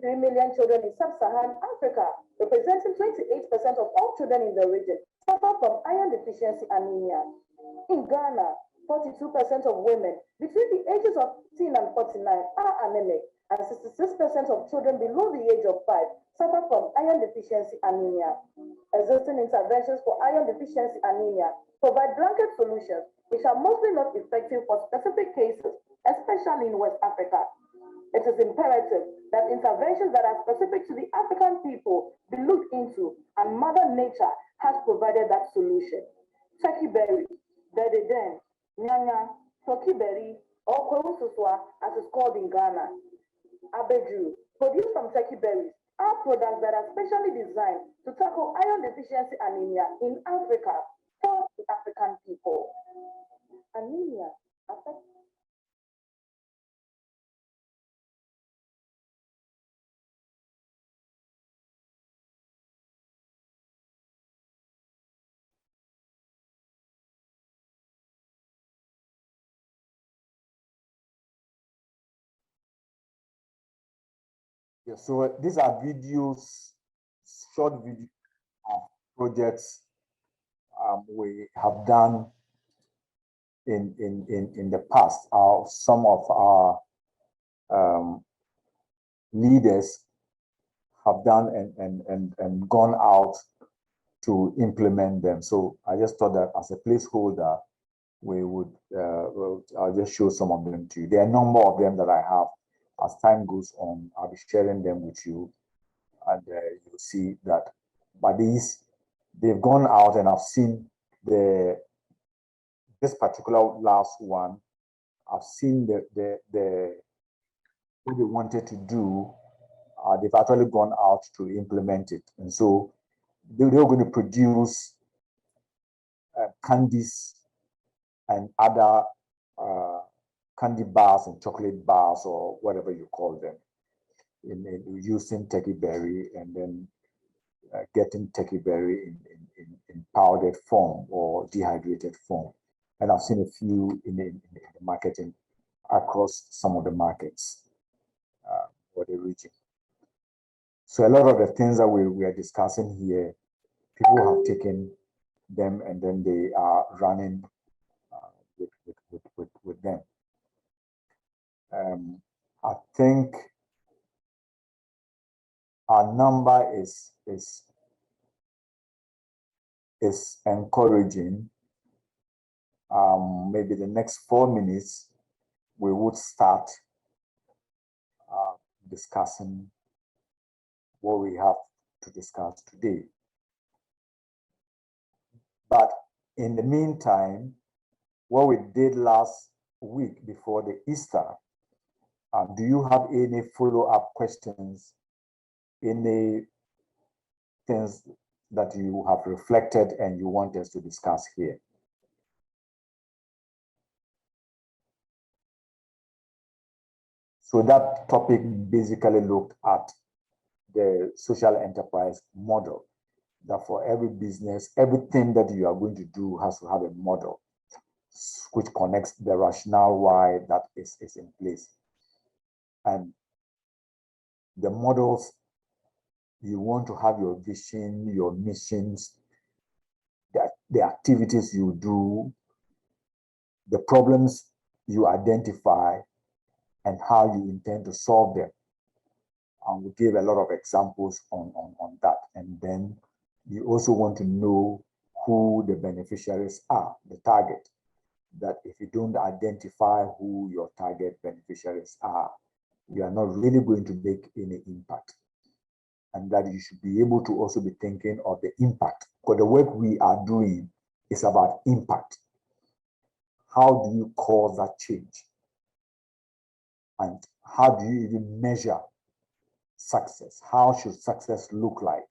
3 million children in sub-Saharan Africa, representing 28% of all children in the region, suffer from iron deficiency anemia. In Ghana, 42% of women between the ages of 10 and 49 are anemic, and 66% of children below the age of 5 suffer from iron deficiency anemia. Existing interventions for iron deficiency anemia provide blanket solutions which are mostly not effective for specific cases, especially in West Africa. It is imperative that interventions that are specific to the African people be looked into, and Mother Nature has provided that solution. Turkey berry, dededen, nyanya, turkey berry, or korususwa as it's called in Ghana. Abeju, produced from turkey berries, are products that are specially designed to tackle iron deficiency anemia in Africa for the African people. Anemia affects Yeah, so these are videos, short video projects we have done in the past. Some of our leaders have done and gone out to implement them. So I just thought that as a placeholder, we would, I'll just show some of them to you. There are a number of them that I have. As time goes on, I'll be sharing them with you, and you'll see that. But these, they've gone out, and I've seen this particular last one. I've seen what they wanted to do. They've actually gone out to implement it, and so they're going to produce candies and other candy bars and chocolate bars, or whatever you call them, in using turkey berry, and then getting turkey berry in powdered form or dehydrated form. And I've seen a few in the marketing across some of the markets for the region. So a lot of the things that we are discussing here, people have taken them and then they are running with them. I think our number is encouraging. Maybe the next 4 minutes we would start discussing what we have to discuss today. But in the meantime, what we did last week before the Easter, do you have any follow-up questions, any things that you have reflected and you want us to discuss here? So that topic basically looked at the social enterprise model, that for every business, everything that you are going to do has to have a model which connects the rationale why that is in place. And the models, you want to have your vision, your missions, the activities you do, the problems you identify, and how you intend to solve them. And we gave a lot of examples on that. And then you also want to know who the beneficiaries are, the target. That if you don't identify who your target beneficiaries are, you are not really going to make any impact. And that you should be able to also be thinking of the impact, because the work we are doing is about impact. How do you cause that change? And how do you even measure success? How should success look like?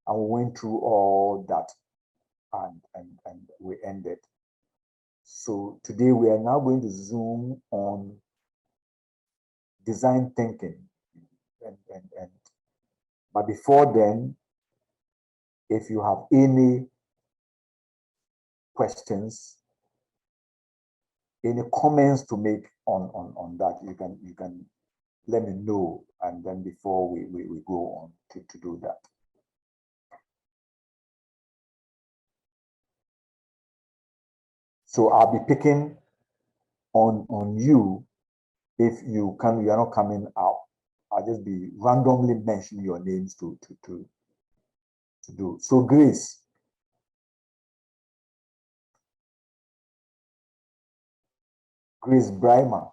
And we went through all that and we ended. So today we are now going to zoom on design thinking. But before then, if you have any questions, any comments to make on that, you can let me know, and then before we go on to do that. So I'll be picking on you if you are not coming out. I'll just be randomly mentioning your names to do. So Grace. Grace Brymer.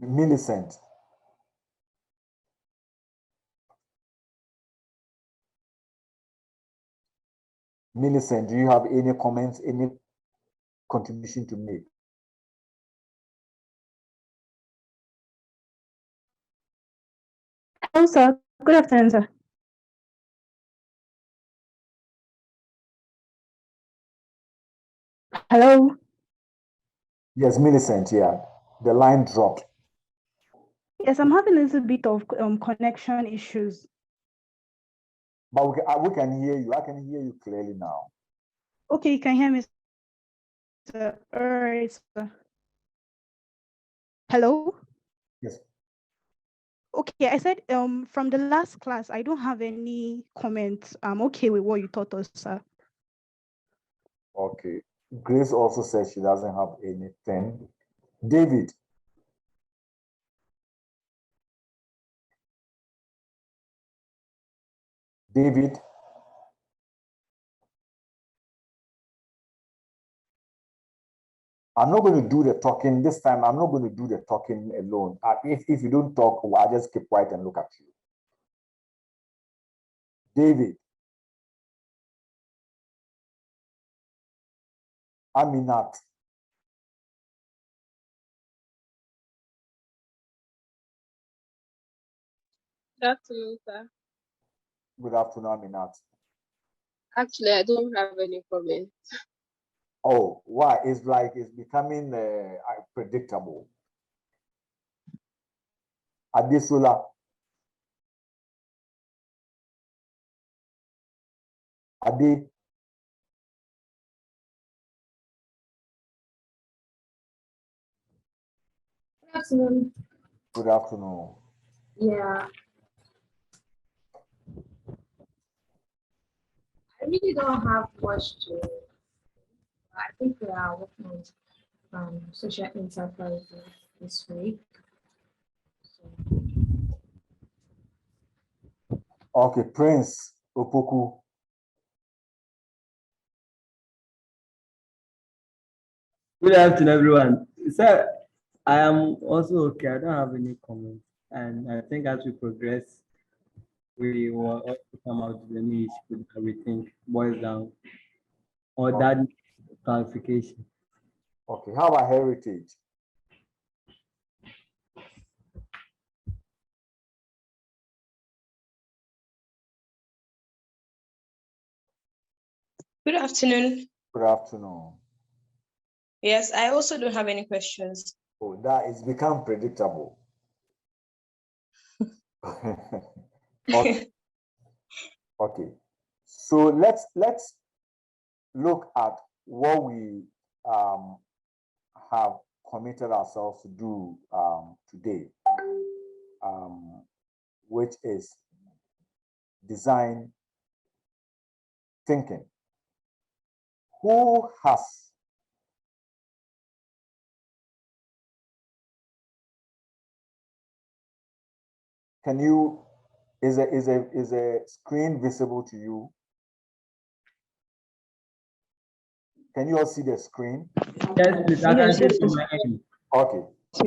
Millicent. Millicent, do you have any comments, any contribution to make? Hello, sir. Good afternoon, sir. Hello. Yes, Millicent, yeah. The line dropped. Yes, I'm having a little bit of connection issues. But we can hear you. I can hear you clearly now. Okay, you can hear me, sir. All right, sir. Hello? Yes. Okay, I said from the last class, I don't have any comments. I'm okay with what you taught us, sir. Okay. Grace also says she doesn't have anything. David. David. I'm not going to do the talking this time. I'm not going to do the talking alone. If you don't talk, I'll just keep quiet and look at you. David. Aminat. Good afternoon, sir. Good afternoon, Aminat. Actually, I don't have any comments. Oh, why? It's like it's becoming predictable. Adesola. Ade. Good afternoon. Good afternoon. Yeah. I really don't have much to. I think we are working on social enterprises this week. So, Okay, Prince Opoku. Good afternoon, everyone. Sir, I am also okay. I don't have any comments. And I think as we progress, we will also come out with any issue that we think boils down or that clarification. Okay, how about heritage? Good afternoon. Good afternoon. Yes, I also don't have any questions. Oh, that is become predictable. Okay. Okay. So let's look at what we have committed ourselves to do today, which is design thinking. Who has is a screen visible to you? Can you all see the screen? Yes, please. I can see it from my end. Okay.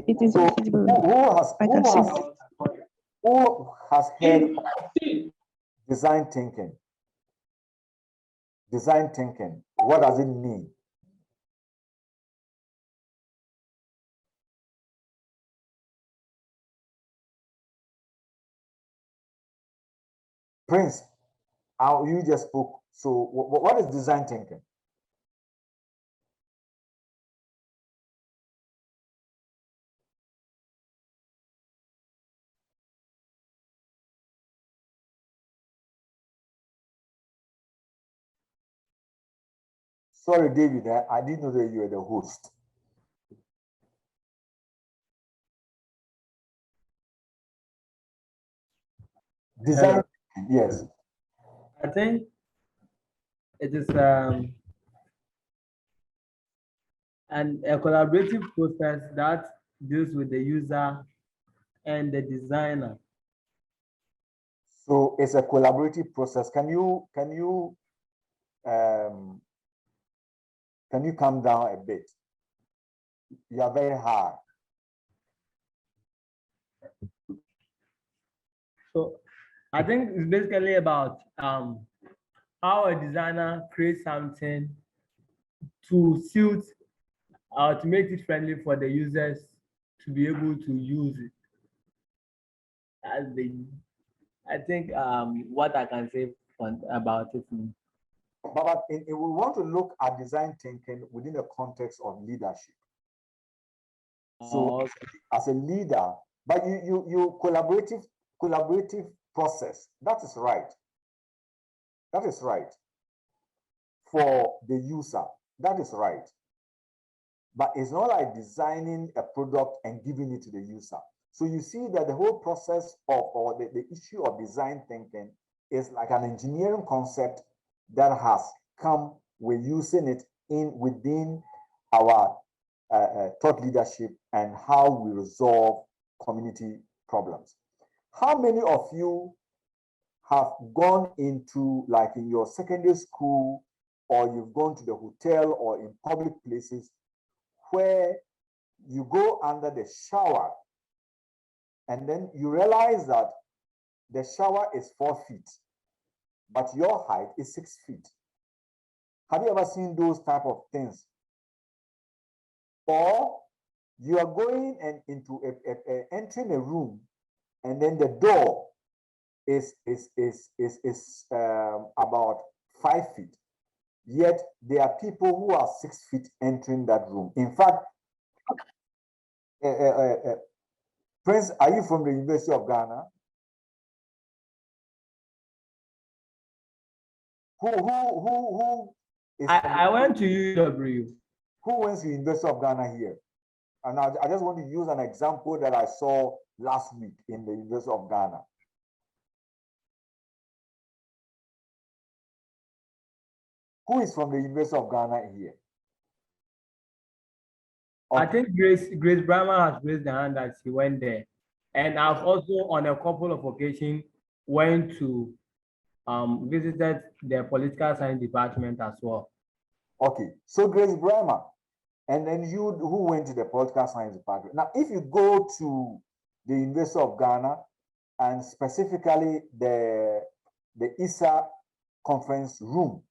It is So visible. who has heard of design thinking? Design thinking, what does it mean? Prince, you just spoke. So what is design thinking? Sorry, David, I didn't know that you were the host. Design, yes. I think it is a collaborative process that deals with the user and the designer. So it's a collaborative process. Can you come down a bit? You are very high. So I think it's basically about how a designer creates something to suit or to make it friendly for the users to be able to use it. I think what I can say about it. But we want to look at design thinking within the context of leadership. So as a leader, but you collaborative process. That is right. That is right. For the user, that is right. But it's not like designing a product and giving it to the user. So you see that the whole process of, or the issue of design thinking is like an engineering concept that has come, we're using it within our thought leadership and how we resolve community problems. How many of you have gone into, like in your secondary school, or you've gone to the hotel or in public places where you go under the shower and then you realize that the shower is 4 feet, but your height is 6 feet? Have you ever seen those type of things? Or you are going and into entering a room, and then the door is about 5 feet. Yet there are people who are 6 feet entering that room. In fact, Prince, are you from the University of Ghana? Who is I went to UW. Who went to the University of Ghana here? And I just want to use an example that I saw last week in the University of Ghana. Who is from the University of Ghana here? I think Grace Brahma has raised the hand that she went there. And I've also, on a couple of occasions, went to visited the political science department as well. Okay, so Grace Brahma, and then you who went to the political science department. Now, if you go to the University of Ghana, and specifically the ISA conference room,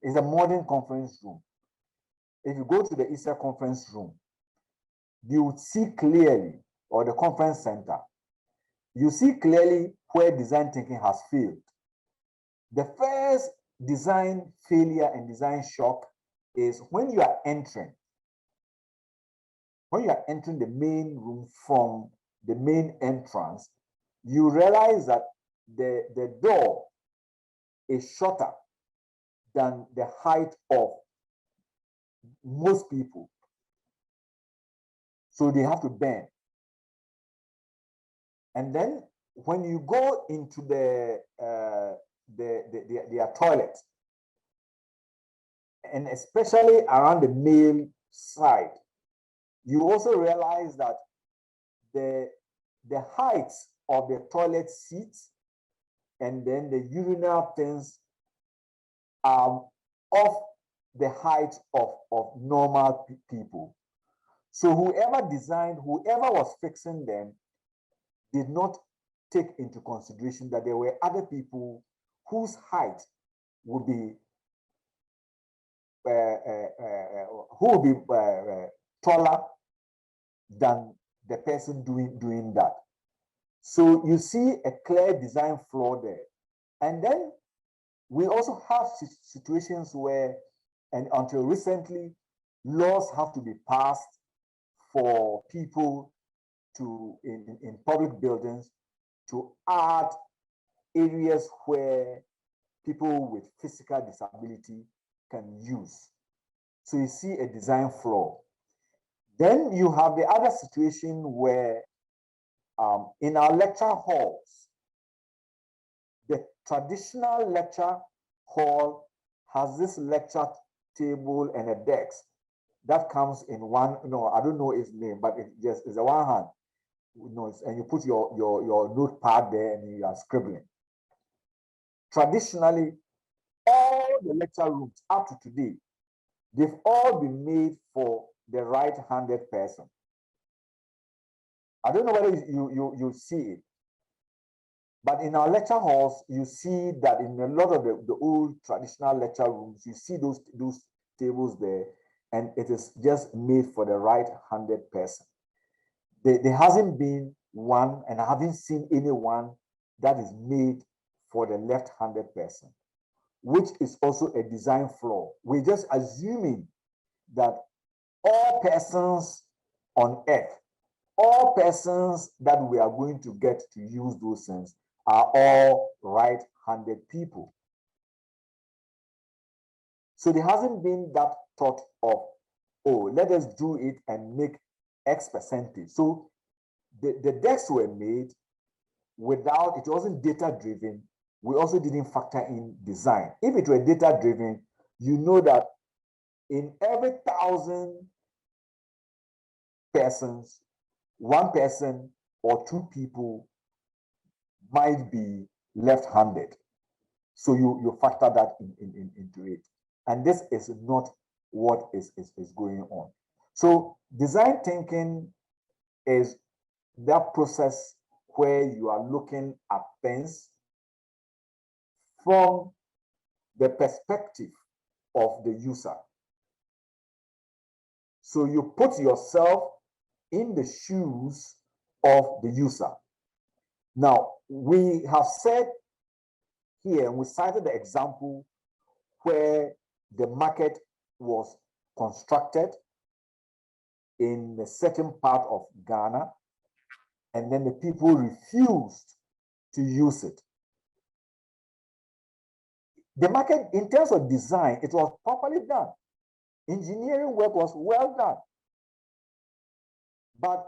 is a modern conference room. If you go to the ISA conference room, you would see clearly, or the conference center, you see clearly where design thinking has failed. The first design failure and design shock is when you are entering the main room from the main entrance, you realize that the door is shorter than the height of most people. So they have to bend. And then when you go into their toilet, and especially around the male side, you also realize that the heights of the toilet seats and then the urinal things are off the height of normal people. So whoever was fixing them did not take into consideration that there were other people whose height would be taller than the person doing that. So you see a clear design flaw there. And then we also have situations where, and until recently, laws have to be passed for people to, in public buildings, to add areas where people with physical disability can use. So you see a design flaw. Then you have the other situation where in our lecture halls, the traditional lecture hall has this lecture table and a desk that comes in one, I don't know its name, but it just is a one hand, and you put your notepad there and you are scribbling. Traditionally, all the lecture rooms up to today, they've all been made for the right-handed person. I don't know whether you see it, but in our lecture halls, you see that in a lot of the old traditional lecture rooms, you see those tables there, and it is just made for the right-handed person. There hasn't been one, and I haven't seen anyone that is made for the left-handed person, which is also a design flaw. We're just assuming that all persons on earth, all persons that we are going to get to use those things are all right-handed people. So there hasn't been that thought of, oh, let us do it and make X percentage. So the decks were made without, it wasn't data-driven. We also didn't factor in design. If it were data-driven, you know that in every 1,000 persons, one person or two people might be left-handed. So you factor that into it. And this is not what is going on. So design thinking is that process where you are looking at things from the perspective of the user. So you put yourself in the shoes of the user. Now, we have said here, we cited the example where the market was constructed in a certain part of Ghana, and then the people refused to use it. The market, in terms of design, it was properly done. Engineering work was well done. But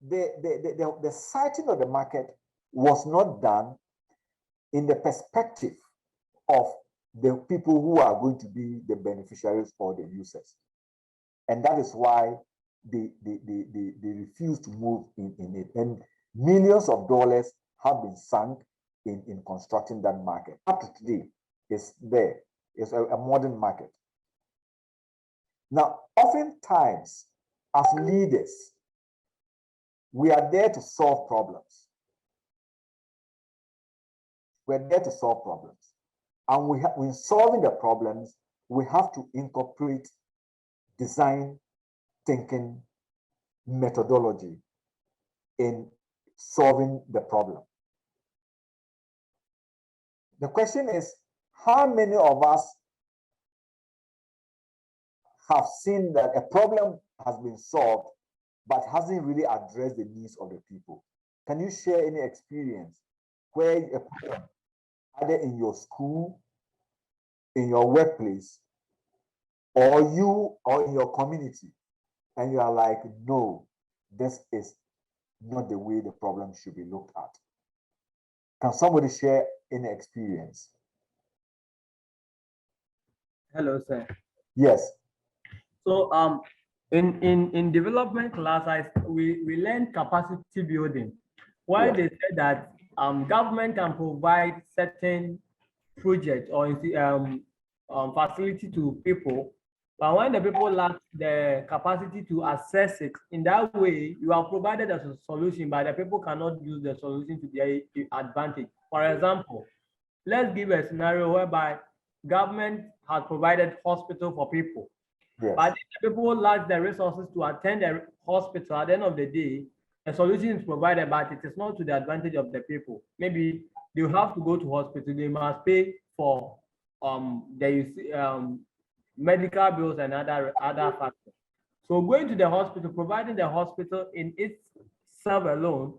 the siting of the market was not done in the perspective of the people who are going to be the beneficiaries or the users. And that is why they refuse to move in it. And millions of dollars have been sunk in constructing that market. Up to today, it's there. It's a modern market. Now, oftentimes, as leaders, we are there to solve problems. We're there to solve problems. And when solving the problems, we have to incorporate design thinking methodology in solving the problem. The question is, how many of us have seen that a problem has been solved but hasn't really addressed the needs of the people? Can you share any experience where a problem, either in your school, in your workplace, or in your community, and you are like, no, this is not the way the problem should be looked at? Can somebody share any experience? Hello, sir. Yes. So in development class, we learned capacity building, why Yeah. they said that government can provide certain project or facility to people, but when the people lack the capacity to assess it, in that way, you are provided as a solution, but the people cannot use the solution to their advantage. For example, let's give a scenario whereby government has provided hospital for people, Yes. but if the people lack the resources to attend the hospital, at the end of the day, a solution is provided, but it is not to the advantage of the people. Maybe they have to go to hospital, they must pay for medical bills and other factors. So going to the hospital, providing the hospital in itself alone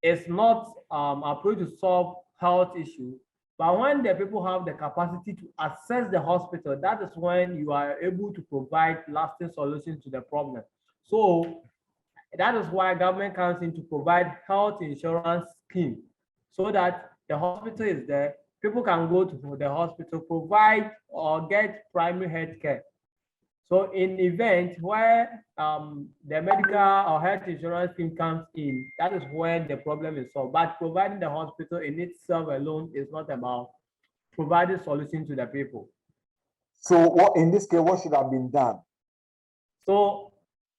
is not approach to solve health issues, But when the people have the capacity to access the hospital, that is when you are able to provide lasting solutions to the problem. So that is why government comes in to provide health insurance scheme, so that the hospital is there, people can go to the hospital, provide or get primary health care. So in event where the medical or health insurance scheme comes in, that is when the problem is solved. But providing the hospital in itself alone is not about providing solution to the people. So what in this case, what should have been done? So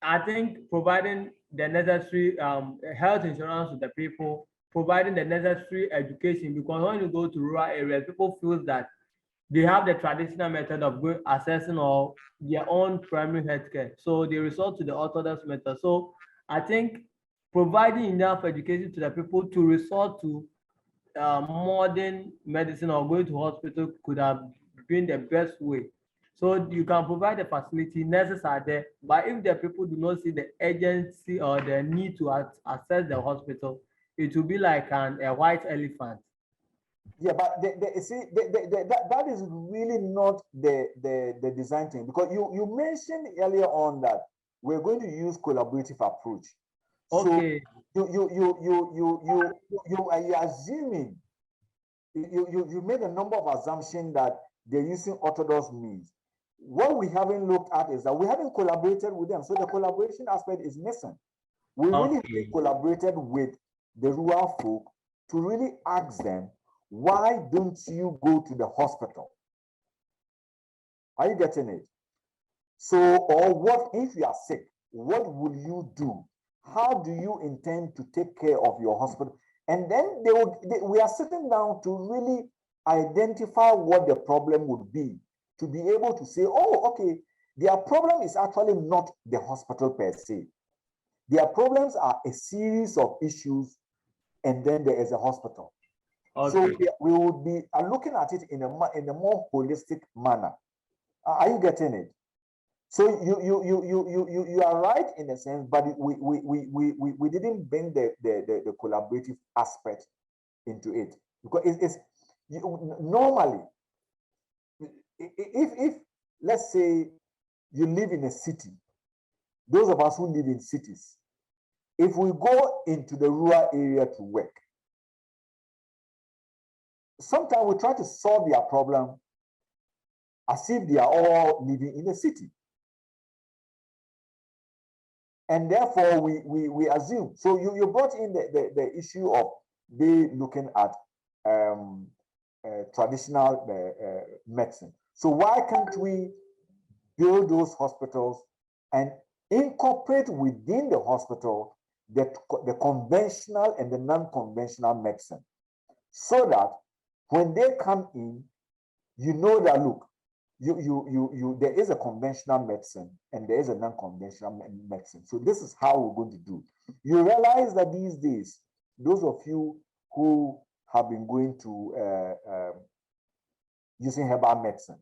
I think providing the necessary health insurance to the people, providing the necessary education, because when you go to rural areas, people feel that they have the traditional method of going assessing or their own primary health care. So they resort to the orthodox method. So I think providing enough education to the people to resort to modern medicine or going to hospital could have been the best way. So you can provide the facility, nurses are there, but if the people do not see the urgency or the need to access the hospital, it will be like a white elephant. Yeah, but that is really not the design thing, because you mentioned earlier on that we're going to use collaborative approach. Okay. So you are assuming, you made a number of assumptions that they're using orthodox means. What we haven't looked at is that we haven't collaborated with them. So the collaboration aspect is missing. We really haven't collaborated with the rural folk to really ask them, why don't you go to the hospital? Are you getting it? So, or what if you are sick? What will you do? How do you intend to take care of your hospital? And then we are sitting down to really identify what the problem would be, to be able to say, oh, okay, their problem is actually not the hospital per se. Their problems are a series of issues, and then there is a hospital. Okay. So we would be looking at it in a more holistic manner. Are you getting it? So you are right in a sense, but we didn't bring the collaborative aspect into it, because it's normally, if let's say you live in a city, those of us who live in cities, if we go into the rural area to work, sometimes we try to solve their problem as if they are all living in a city. And therefore, we assume. So you brought in the issue of they looking at traditional medicine. So why can't we build those hospitals and incorporate within the hospital the conventional and the non-conventional medicine, so that when they come in, you know that, look, there is a conventional medicine and there is a non-conventional medicine. So this is how we're going to do. You realize that these days, those of you who have been going to using herbal medicine,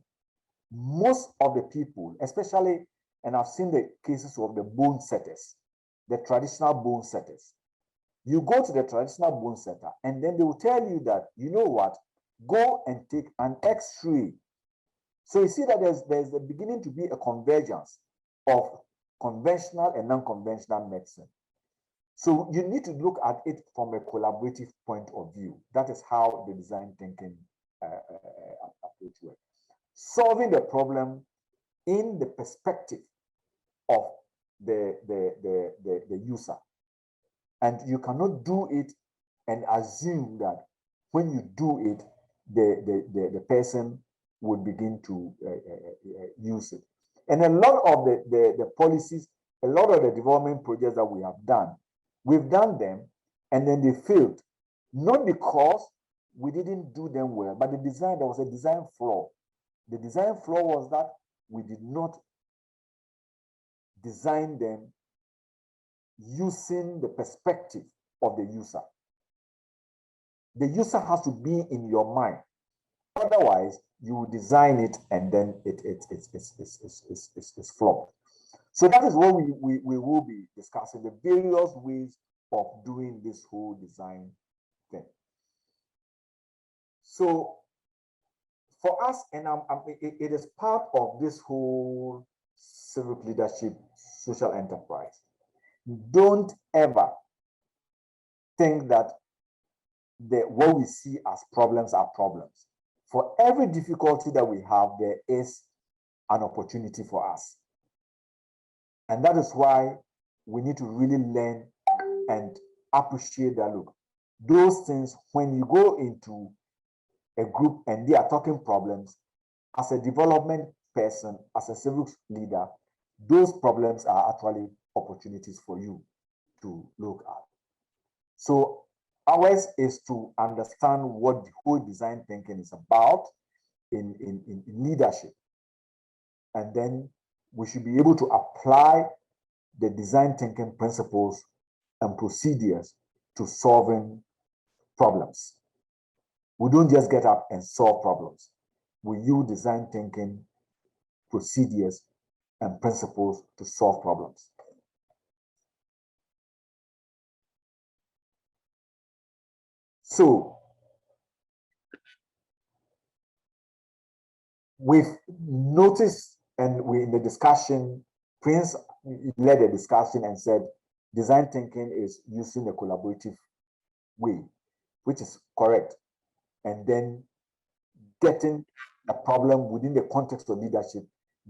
most of the people, especially, and I've seen the cases of the bone setters, the traditional bone setters. You go to the traditional bone setter and then they will tell you that, you know what, go and take an X-ray. So you see that there's beginning to be a convergence of conventional and non-conventional medicine. So you need to look at it from a collaborative point of view. That is how the design thinking approach works. Solving the problem in the perspective of the user. And you cannot do it and assume that when you do it, the person would begin to use it. And a lot of the policies, a lot of the development projects that we have done, we've done them and then they failed. Not because we didn't do them well, but the design, there was a design flaw. The design flaw was that we did not design them using the perspective of the user. The user has to be in your mind. Otherwise, you design it and then it's flawed. So that is what we will be discussing, the various ways of doing this whole design thing. So for us, and it is part of this whole civic leadership, social enterprise. Don't ever think that what we see as problems are problems. For every difficulty that we have, there is an opportunity for us. And that is why we need to really learn and appreciate that. Look, those things, when you go into a group and they are talking problems, as a development person, as a civic leader, those problems are actually opportunities for you to look at. So ours is to understand what the whole design thinking is about in leadership. And then we should be able to apply the design thinking principles and procedures to solving problems. We don't just get up and solve problems. We use design thinking procedures and principles to solve problems. So we've noticed, and we in the discussion, Prince led a discussion and said design thinking is using a collaborative way, which is correct, and then getting a problem within the context of leadership,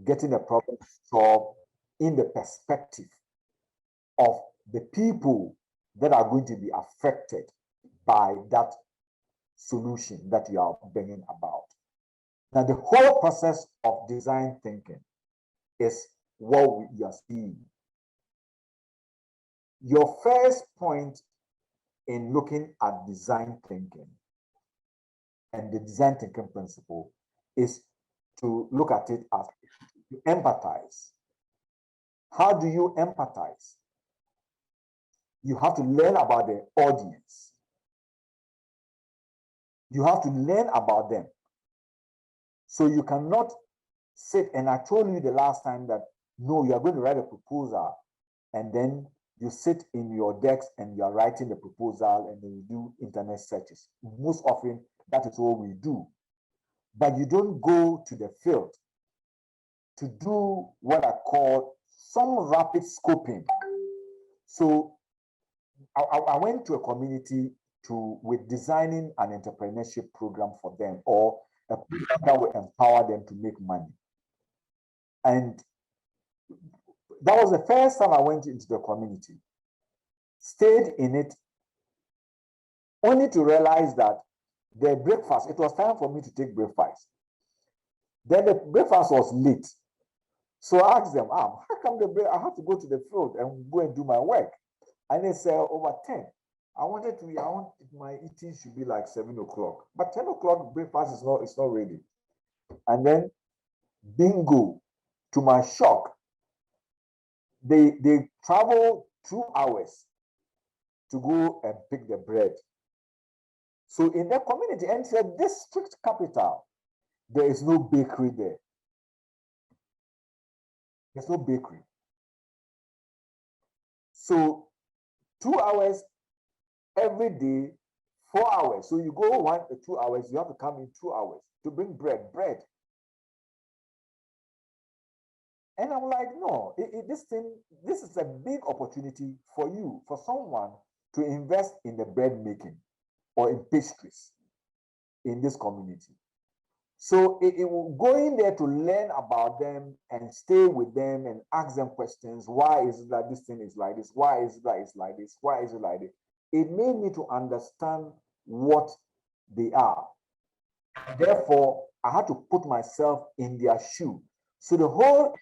getting a problem solved in the perspective of the people that are going to be affected by that solution that you are bringing about. Now, the whole process of design thinking is what we are seeing. Your first point in looking at design thinking and the design thinking principle is to look at it as to empathize. How do you empathize? You have to learn about the audience. You have to learn about them. So you cannot sit, and I told you the last time that, no, you are going to write a proposal, and then you sit in your desk and you are writing the proposal, and then you do internet searches. Most often, that is what we do. But you don't go to the field to do what I call some rapid scoping. So I went to a community with designing an entrepreneurship program for them, or a program that will empower them to make money. And that was the first time I went into the community, stayed in it, only to realize that the breakfast, it was time for me to take breakfast. Then the breakfast was late. So I asked them, how come I have to go to the field and go and do my work? And they said over 10. I want my eating should be like 7 o'clock. But 10 o'clock breakfast is not ready. And then bingo, to my shock, they travel 2 hours to go and pick the bread. So in their community, and said district capital, there is no bakery there. There's no bakery. So 2 hours every day, 4 hours. So you go 1 or 2 hours, you have to come in 2 hours to bring bread. And I'm like, no, this is a big opportunity for you, for someone to invest in the bread making or in pastries in this community. So going there to learn about them and stay with them and ask them questions. Why is it that this thing is like this? Why is it that it's like this? Why is it like this? It made me to understand what they are. Therefore, I had to put myself in their shoe. So the whole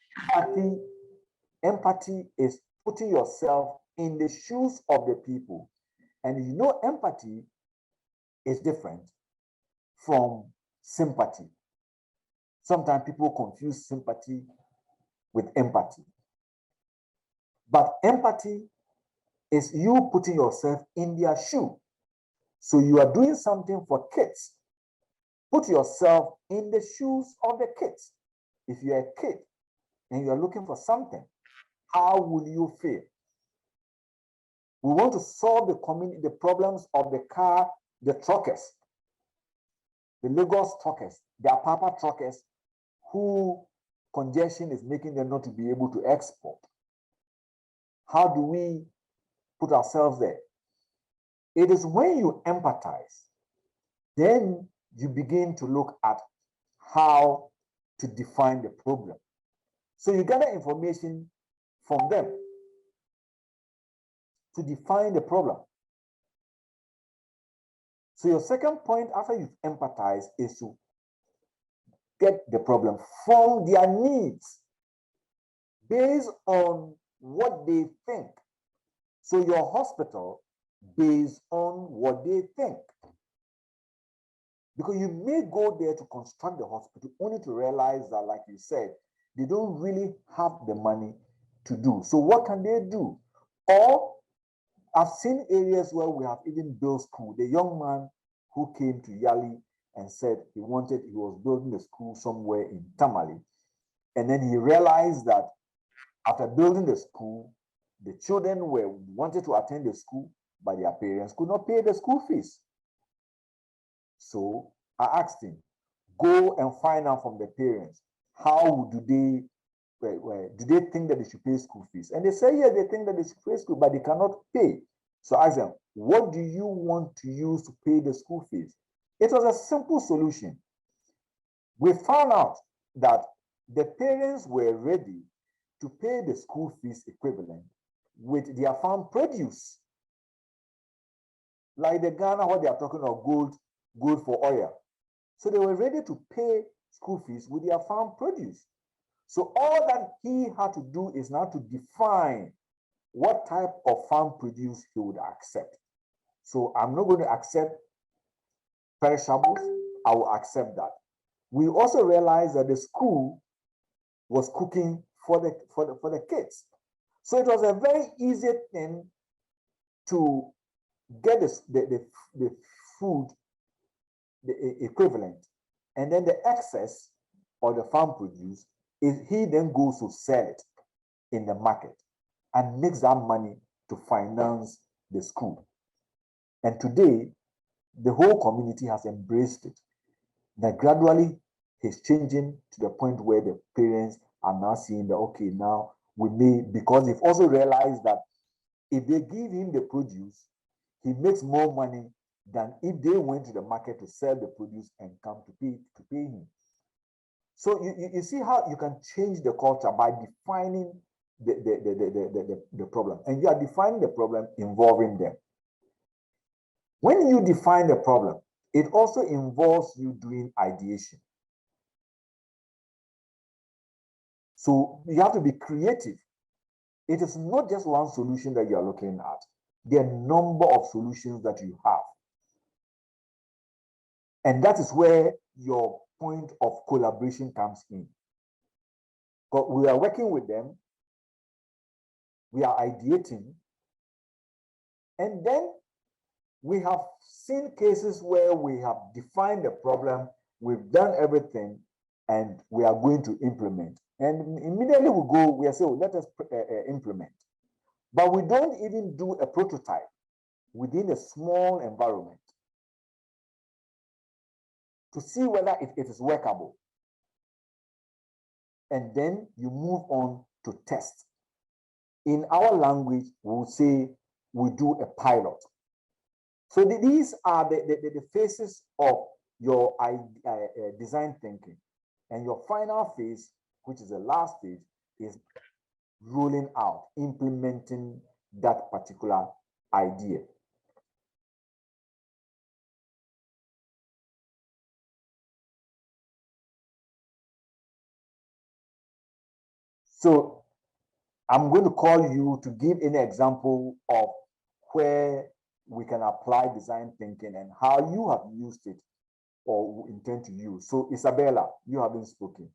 empathy is putting yourself in the shoes of the people. And you know, empathy is different from sympathy. Sometimes people confuse sympathy with empathy. But empathy is you putting yourself in their shoe. So you are doing something for kids. Put yourself in the shoes of the kids. If you're a kid and you're looking for something, how will you feel? We want to solve the problems of the truckers. the Lagos truckers, the Apapa truckers, who congestion is making them not to be able to export. How do we put ourselves there? It is when you empathize, then you begin to look at how to define the problem. So you gather information from them to define the problem. So your second point after you've empathized is to get the problem from their needs based on what they think. So your hospital based on what they think. Because you may go there to construct the hospital only to realize that, like you said, they don't really have the money to do. So what can they do? Or I've seen areas where we have even built school. The young man who came to Yali and said he was building a school somewhere in Tamale. And then he realized that after building the school, the children wanted to attend the school, but their parents could not pay the school fees. So I asked him, go and find out from the parents, how do they think that they should pay school fees? And they say, yeah, they think that they should pay school, but they cannot pay. So I asked them, what do you want to use to pay the school fees? It was a simple solution. We found out that the parents were ready to pay the school fees equivalent with their farm produce. Like the Ghana, what they are talking about, gold for oil. So they were ready to pay school fees with their farm produce. So all that he had to do is now to define what type of farm produce he would accept. So I'm not going to accept perishables. I will accept that. We also realized that the school was cooking for the kids. So it was a very easy thing to get the food, the equivalent, and then the excess or the farm produce, he then goes to sell it in the market and makes that money to finance the school. And today, the whole community has embraced it. Now, gradually, he's changing to the point where the parents are now seeing that, okay, now we may, because they've also realized that if they give him the produce, he makes more money than if they went to the market to sell the produce and come to pay him. So you see how you can change the culture by defining the problem. And you are defining the problem involving them. When you define the problem, it also involves you doing ideation. So you have to be creative. It is not just one solution that you are looking at. There are a number of solutions that you have. And that is where your point of collaboration comes in. Because we are working with them, we are ideating, and then we have seen cases where we have defined the problem, we've done everything, and we are going to implement. And immediately we are saying, let us implement. But we don't even do a prototype within a small environment to see whether it is workable. And then you move on to test. In our language, we'll say we do a pilot. So these are the phases of your design thinking. And your final phase, which is the last stage, is rolling out, implementing that particular idea. So I'm going to call you to give an example of where we can apply design thinking and how you have used it or intend to use. So Isabella, you haven't spoken.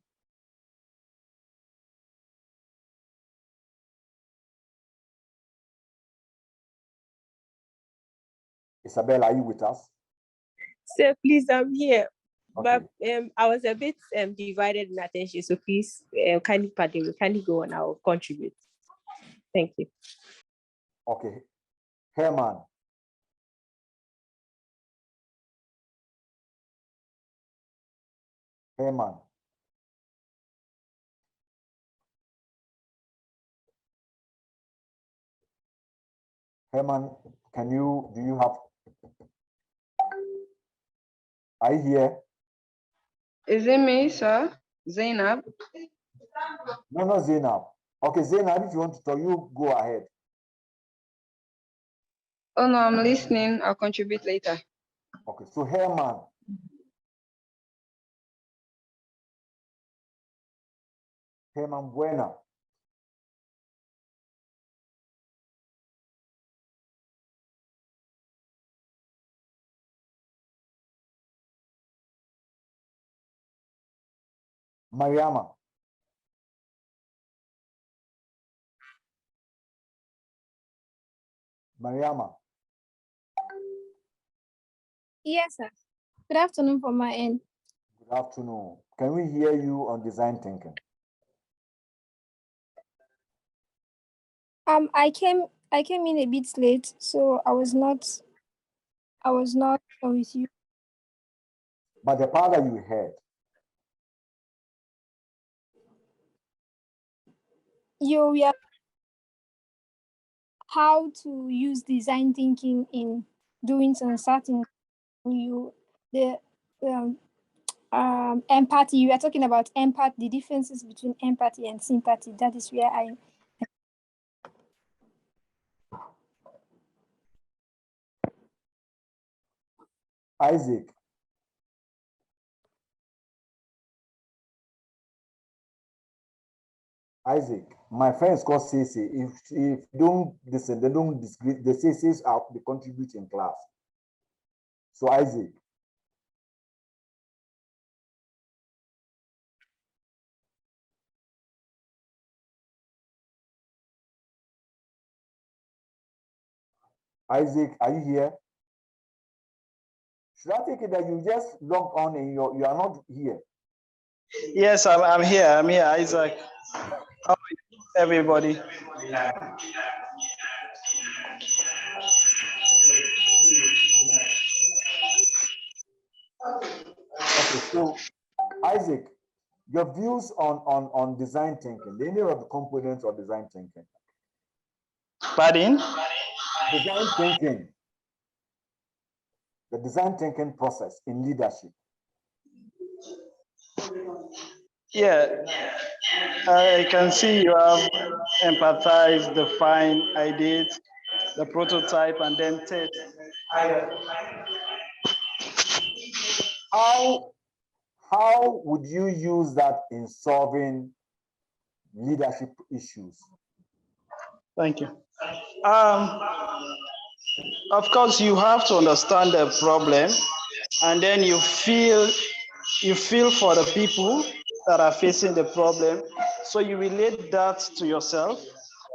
Isabella, are you with us? Sir, please, I'm here. Okay. But I was a bit divided in attention, so please kindly pardon me. Kindly go on, I'll contribute. Thank you. Okay. Herman. Herman. Herman, do you have, are you here? Is it me, sir? Zainab? No, not Zainab. Okay, Zainab, if you want to talk, you go ahead. Oh no, I'm listening. I'll contribute later. Okay, so Herman. Herman Buena. Mariama. Mariama. Yes, sir. Good afternoon from my end. Good afternoon. Can we hear you on design thinking? I came in a bit late, so I was not with you. But the part that you heard, We are how to use design thinking in doing some certain empathy. You are talking about empathy, the differences between empathy and sympathy. That is where Isaac. Isaac, my friends called CC. If you don't listen, they don't discreet. The CCs are they contribute in class. So Isaac. Isaac, are you here? Should I take it that you just log on and you are not here? Yes, I'm here. I'm here, Isaac. How are you, everybody? Okay, so Isaac, your views on design thinking, the area of the components of design thinking. Pardon? Design thinking. The design thinking process in leadership. Yeah, I can see you have empathize, define, ideate, the prototype, and then test. How would you use that in solving leadership issues? Thank you. Of course, you have to understand the problem, and then you feel for the people that are facing the problem. So you relate that to yourself.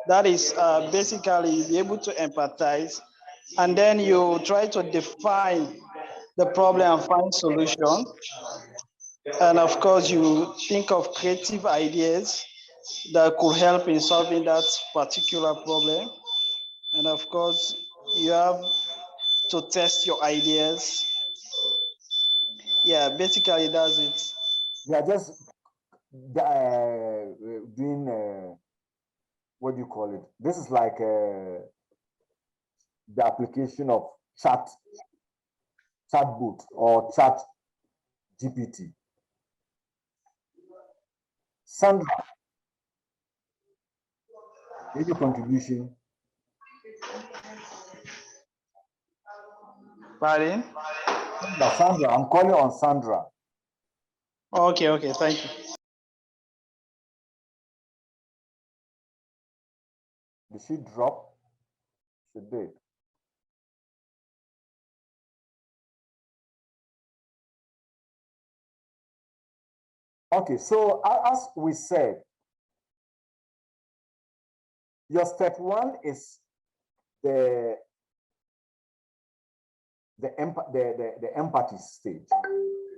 That is basically be able to empathize, and then you try to define the problem and find solution. And of course, you think of creative ideas that could help in solving that particular problem. And of course, you have to test your ideas. Yeah, basically that's it. Yeah, just doing what do you call it? This is like the application of chatbot or chat GPT. Sandra, any contribution? Pardon? Sandra, I'm calling on Sandra. Okay, thank you. Did she drop? She did. Okay, so as we said, your step one is the empathy stage,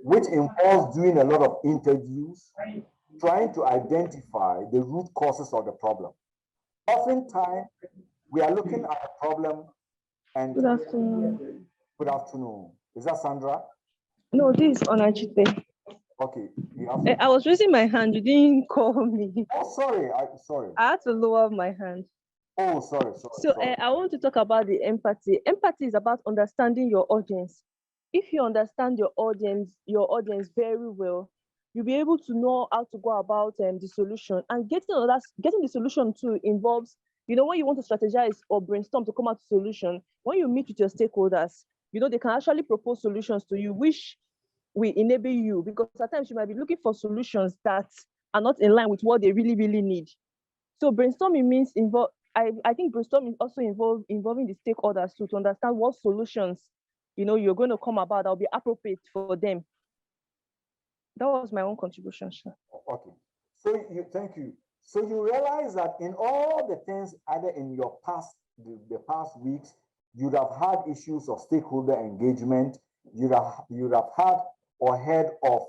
which involves doing a lot of interviews, trying to identify the root causes of the problem. Oftentimes, we are looking at a problem and— Good afternoon. Good afternoon. Is that Sandra? No, this is Onachite. Okay, you have I was raising my hand. You didn't call me. Oh, sorry. Sorry. I had to lower my hand. Oh, sorry. So I want to talk about the empathy. Empathy is about understanding your audience. If you understand your audience very well, you'll be able to know how to go about the solution. And getting the solution too involves, when you want to strategize or brainstorm to come out with a solution, when you meet with your stakeholders, they can actually propose solutions to you, which will enable you, because at times you might be looking for solutions that are not in line with what they really, really need. So brainstorming means I think brainstorming also involving the stakeholders to understand what solutions you're going to come about that will be appropriate for them. That was my own contribution. Sure. Okay. So thank you. So you realize that in all the things, either in your the past weeks, you'd have had issues of stakeholder engagement. You'd have had or heard of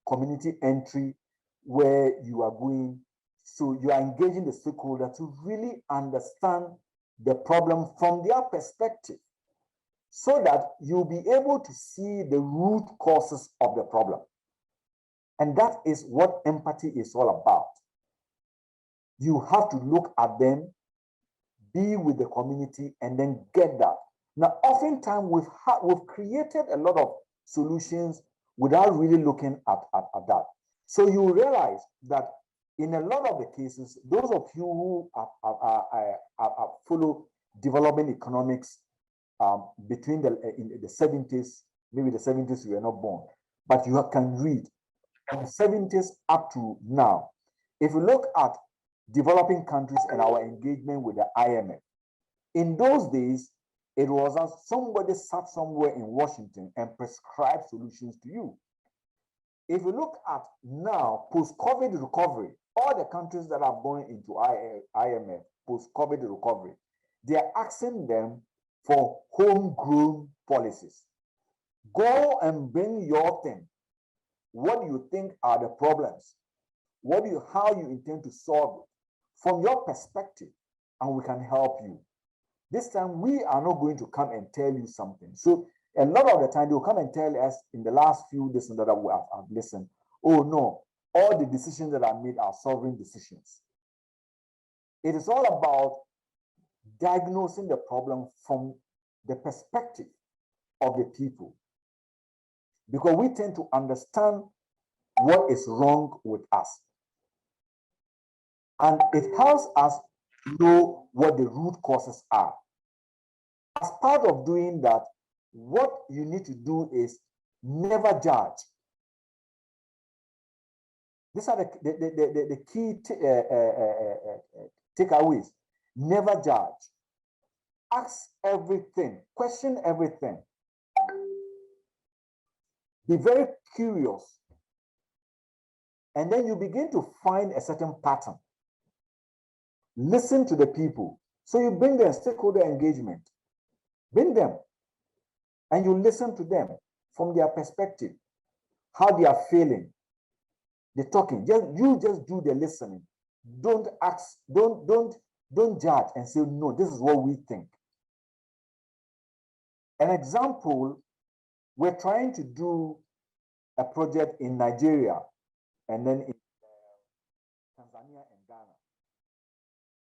community entry, where you are going. So you are engaging the stakeholder to really understand the problem from their perspective, so that you'll be able to see the root causes of the problem. And that is what empathy is all about. You have to look at them, be with the community, and then get that. Now, oftentimes we've created a lot of solutions without really looking at that. So you realize that in a lot of the cases, those of you who follow development economics between in the 70s, maybe the 70s you were not born, but you can read from the 70s up to now. If you look at developing countries and our engagement with the IMF, in those days, it was as somebody sat somewhere in Washington and prescribed solutions to you. If you look at now, post-COVID recovery, all the countries that are going into IMF, post-COVID recovery, they are asking them for homegrown policies. Go and bring your thing. What do you think are the problems? How you intend to solve it from your perspective, and we can help you. This time, we are not going to come and tell you something. So a lot of the time, they'll come and tell us in the last few lessons that I've listened, oh no, all the decisions that are made are sovereign decisions. It is all about diagnosing the problem from the perspective of the people, because we tend to understand what is wrong with us. And it helps us know what the root causes are. As part of doing that, what you need to do is never judge. These are the key takeaways. Never judge. Ask everything. Question everything. Be very curious. And then you begin to find a certain pattern. Listen to the people. So you bring them stakeholder engagement. Bring them. And you listen to them from their perspective, how they are feeling. They're talking. You just do the listening. Don't ask, don't judge and say, no, this is what we think. An example, we're trying to do a project in Nigeria and then in Tanzania and Ghana.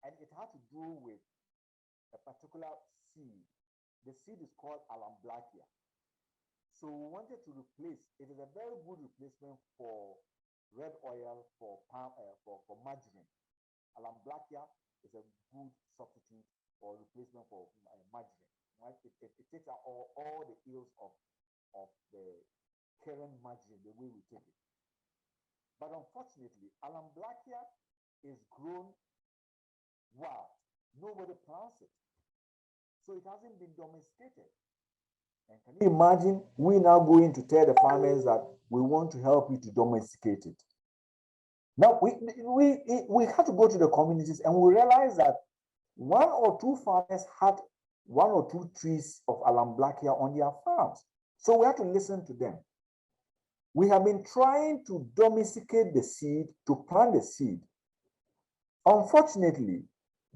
And it had to do with a particular seed. The seed is called Alamblachia. So we wanted to replace, it is a very good replacement for red oil, for palm, for margarine. Alamblachia is a good substitute or replacement for margarine. Right? It takes out all the ills of the current margarine, the way we take it. But unfortunately, Alamblachia is grown wild. Nobody plants it. So it hasn't been domesticated. And can you imagine, we now going to tell the farmers that we want to help you to domesticate it. Now, we had to go to the communities and we realized that one or two farmers had one or two trees of Alamblachia on their farms. So we had to listen to them. We have been trying to domesticate the seed, to plant the seed. Unfortunately,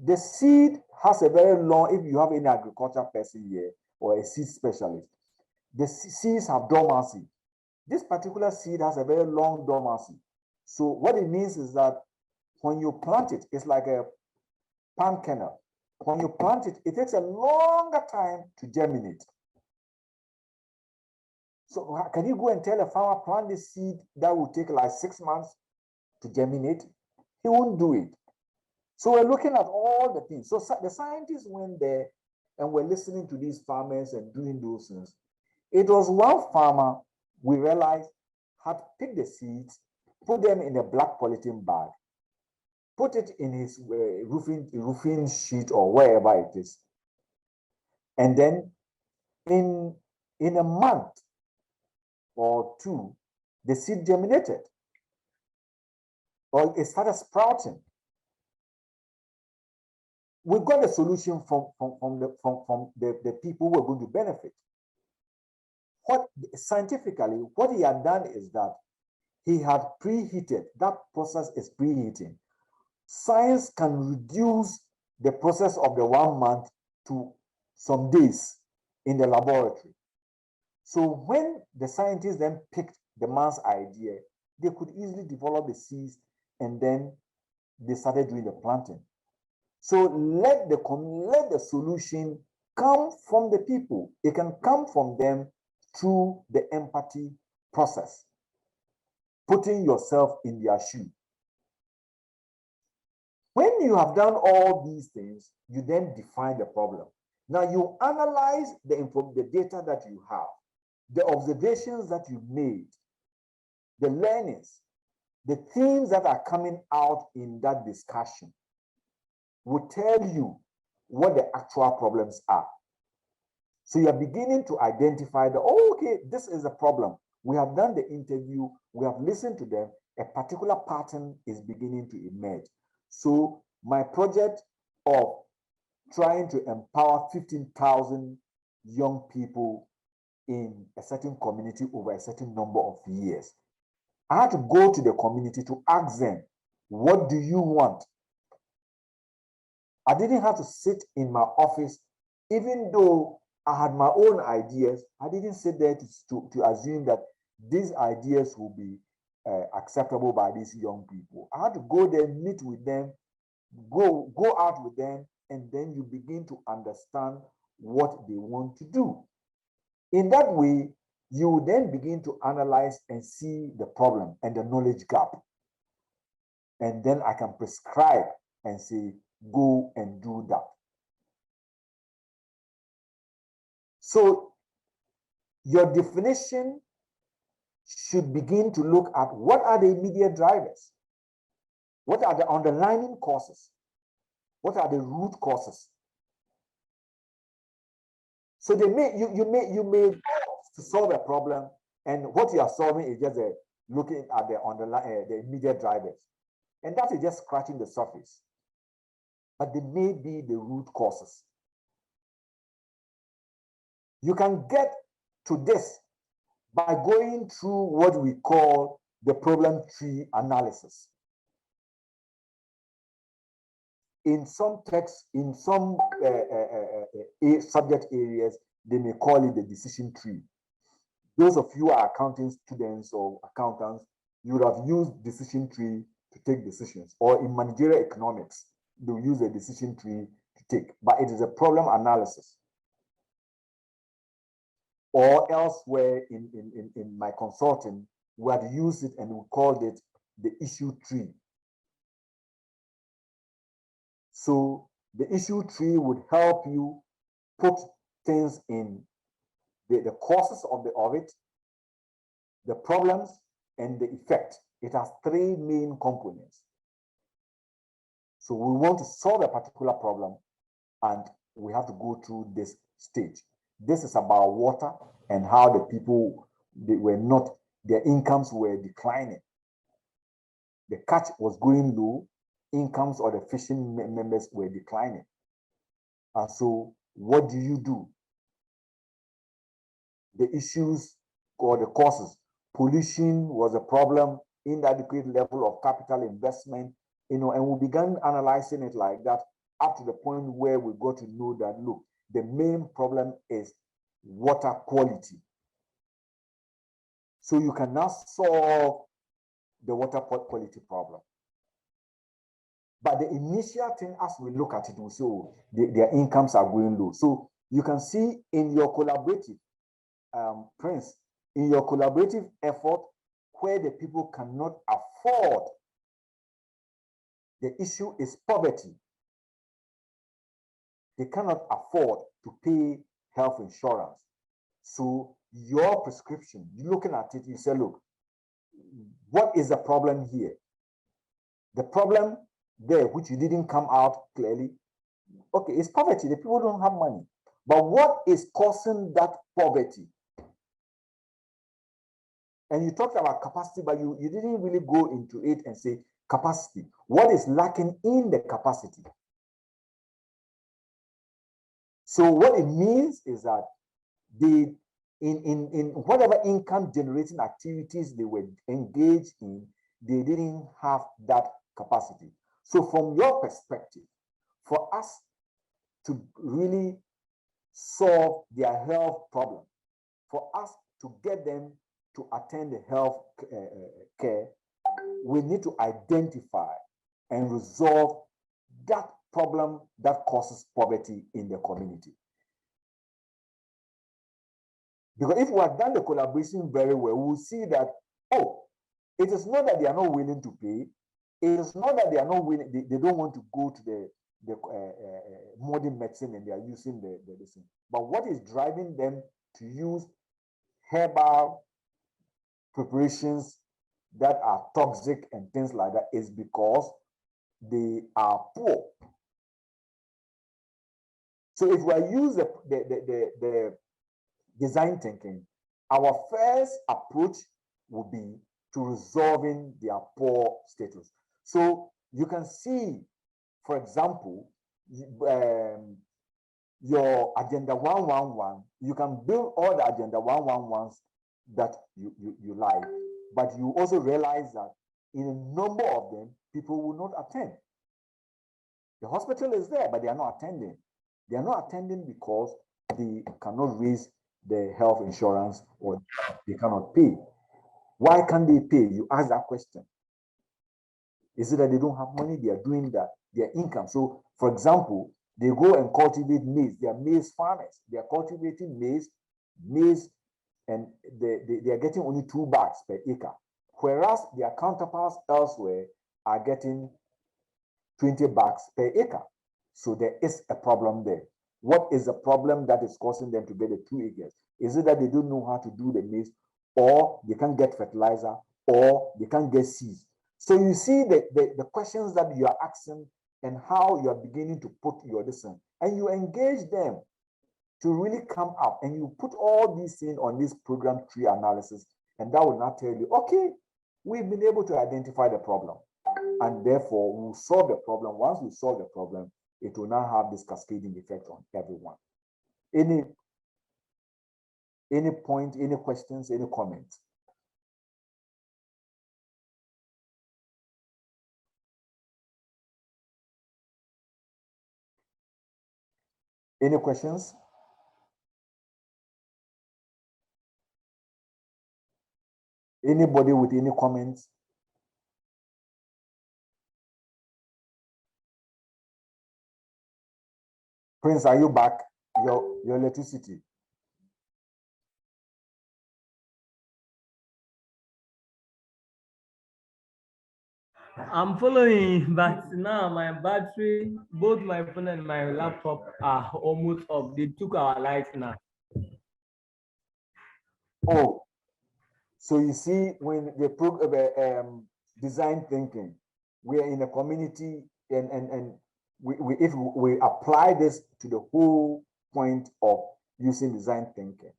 the seed has a very long, if you have any agriculture person here or a seed specialist, the seeds have dormancy. This particular seed has a very long dormancy. So what it means is that when you plant it, it's like a palm kernel. When you plant it, it takes a longer time to germinate. So can you go and tell a farmer, plant this seed that will take like 6 months to germinate? He won't do it. So we're looking at all the things. So the scientists went there and were listening to these farmers and doing those things. It was one farmer we realized had picked the seeds, put them in a black polythene bag, put it in his roofing sheet or wherever it is. And then in a month or two, the seed germinated or it started sprouting. We got a solution from the people who are going to benefit. What scientifically, what he had done is that he had preheated. That process is preheating. Science can reduce the process of the 1 month to some days in the laboratory. So when the scientists then picked the man's idea, they could easily develop the seeds and then they started doing the planting. So let the solution come from the people. It can come from them through the empathy process, putting yourself in their shoe. When you have done all these things, you then define the problem. Now you analyze the data that you have, the observations that you made, the learnings, the themes that are coming out in that discussion will tell you what the actual problems are. So you are beginning to identify the, oh, okay, this is a problem. We have done the interview, we have listened to them, a particular pattern is beginning to emerge. So my project of trying to empower 15,000 young people in a certain community over a certain number of years, I had to go to the community to ask them, what do you want? I didn't have to sit in my office, even though I had my own ideas. I didn't sit there to assume that these ideas will be acceptable by these young people. I had to go there, meet with them, go out with them, and then you begin to understand what they want to do. In that way, you then begin to analyze and see the problem and the knowledge gap. And then I can prescribe and say, go and do that. So your definition should begin to look at what are the immediate drivers? What are the underlying causes? What are the root causes? So you may to solve a problem, and what you are solving is just looking at the underlying the immediate drivers, and that is just scratching the surface. But they may be the root causes. You can get to this by going through what we call the problem tree analysis. In some texts, in some subject areas, they may call it the decision tree. Those of you who are accounting students or accountants, you would have used decision tree to take decisions, or in managerial economics, they'll use a decision tree to take, but it is a problem analysis. Or elsewhere in my consulting, we had used it and we called it the issue tree. So the issue tree would help you put things in the causes of it, the problems, and the effect. It has three main components. So we want to solve a particular problem, and we have to go through this stage. This is about water and how the people, their incomes were declining. The catch was going low, incomes of the fishing members were declining. And so what do you do? The issues or the causes. Pollution was a problem, inadequate level of capital investment, and we began analyzing it like that up to the point where we got to know that, look, the main problem is water quality. So you can now solve the water quality problem. But the initial thing, as we look at it, we say, oh, their incomes are going low. So you can see in your collaborative, Prince, in your collaborative effort, where the people cannot afford, the issue is poverty. They cannot afford to pay health insurance. So your prescription, looking at it, you say, look, what is the problem here? The problem there, which you didn't come out clearly, okay, it's poverty. The people don't have money. But what is causing that poverty? And you talked about capacity, but you didn't really go into it and say capacity. What is lacking in the capacity? So what it means is that in whatever income generating activities they were engaged in, they didn't have that capacity. So from your perspective, for us to really solve their health problem, for us to get them to attend the health care, we need to identify and resolve that problem that causes poverty in the community. Because if we have done the collaboration very well, we'll see that, oh, it is not that they are not willing to pay. It is not that they are not willing, they don't want to go to the modern medicine and they are using the medicine. But what is driving them to use herbal preparations that are toxic and things like that is because they are poor. So if we use the design thinking, our first approach would be to resolving their poor status. So you can see, for example, your Agenda 111, you can build all the Agenda 111s that you like, but you also realize that in a number of them, people will not attend. The hospital is there, but they are not attending. They are not attending because they cannot raise the health insurance or they cannot pay. Why can't they pay? You ask that question. Is it that they don't have money? They are doing that, their income. So, for example, they go and cultivate maize. They are maize farmers. They are cultivating maize, and they are getting only 2 bags per acre. Whereas their counterparts elsewhere are getting 20 bags per acre. So there is a problem there. What is the problem that is causing them to get the 2 acres? Is it that they don't know how to do the maize, or they can't get fertilizer, or they can't get seeds? So you see the questions that you are asking and how you are beginning to put your decision, and you engage them to really come up, and you put all these things on this program tree analysis, and that will not tell you, okay, we've been able to identify the problem, and therefore we'll solve the problem. Once we solve the problem, it will now have this cascading effect on everyone. Any point, any questions, any comments? Any questions? Anybody with any comments? Prince, are you back? Your electricity. I'm following, but now my battery, both my phone and my laptop are almost up. They took our light now. Oh, so you see, when the design thinking, we are in a community, and if we apply this to the whole point of using design thinking,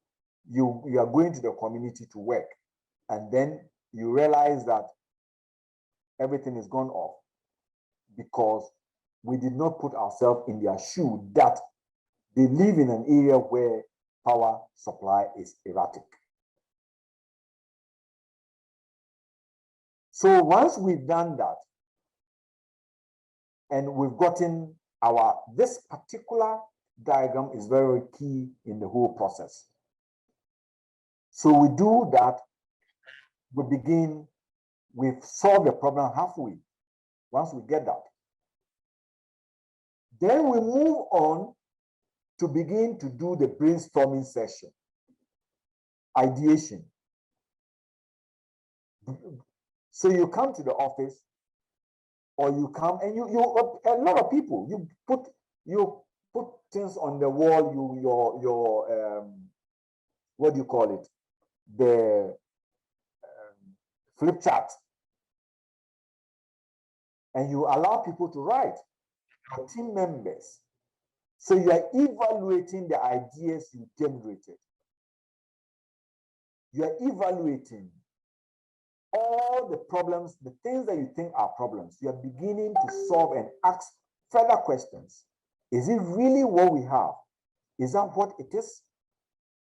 you are going to the community to work, and then you realize that everything is gone off because we did not put ourselves in their shoe, that they live in an area where power supply is erratic. So once we've done that, and we've gotten this particular diagram is very key in the whole process. So we do that, we've solved the problem halfway. Once we get that, then we move on to begin to do the brainstorming session, ideation. So you come to the office, or you come and you a lot of people, you put things on the wall, your what do you call it? The flip chart. And you allow people to write, your team members. So you are evaluating the ideas you generated. You are evaluating all the problems, the things that you think are problems. You are beginning to solve and ask further questions. Is it really what we have? Is that what it is?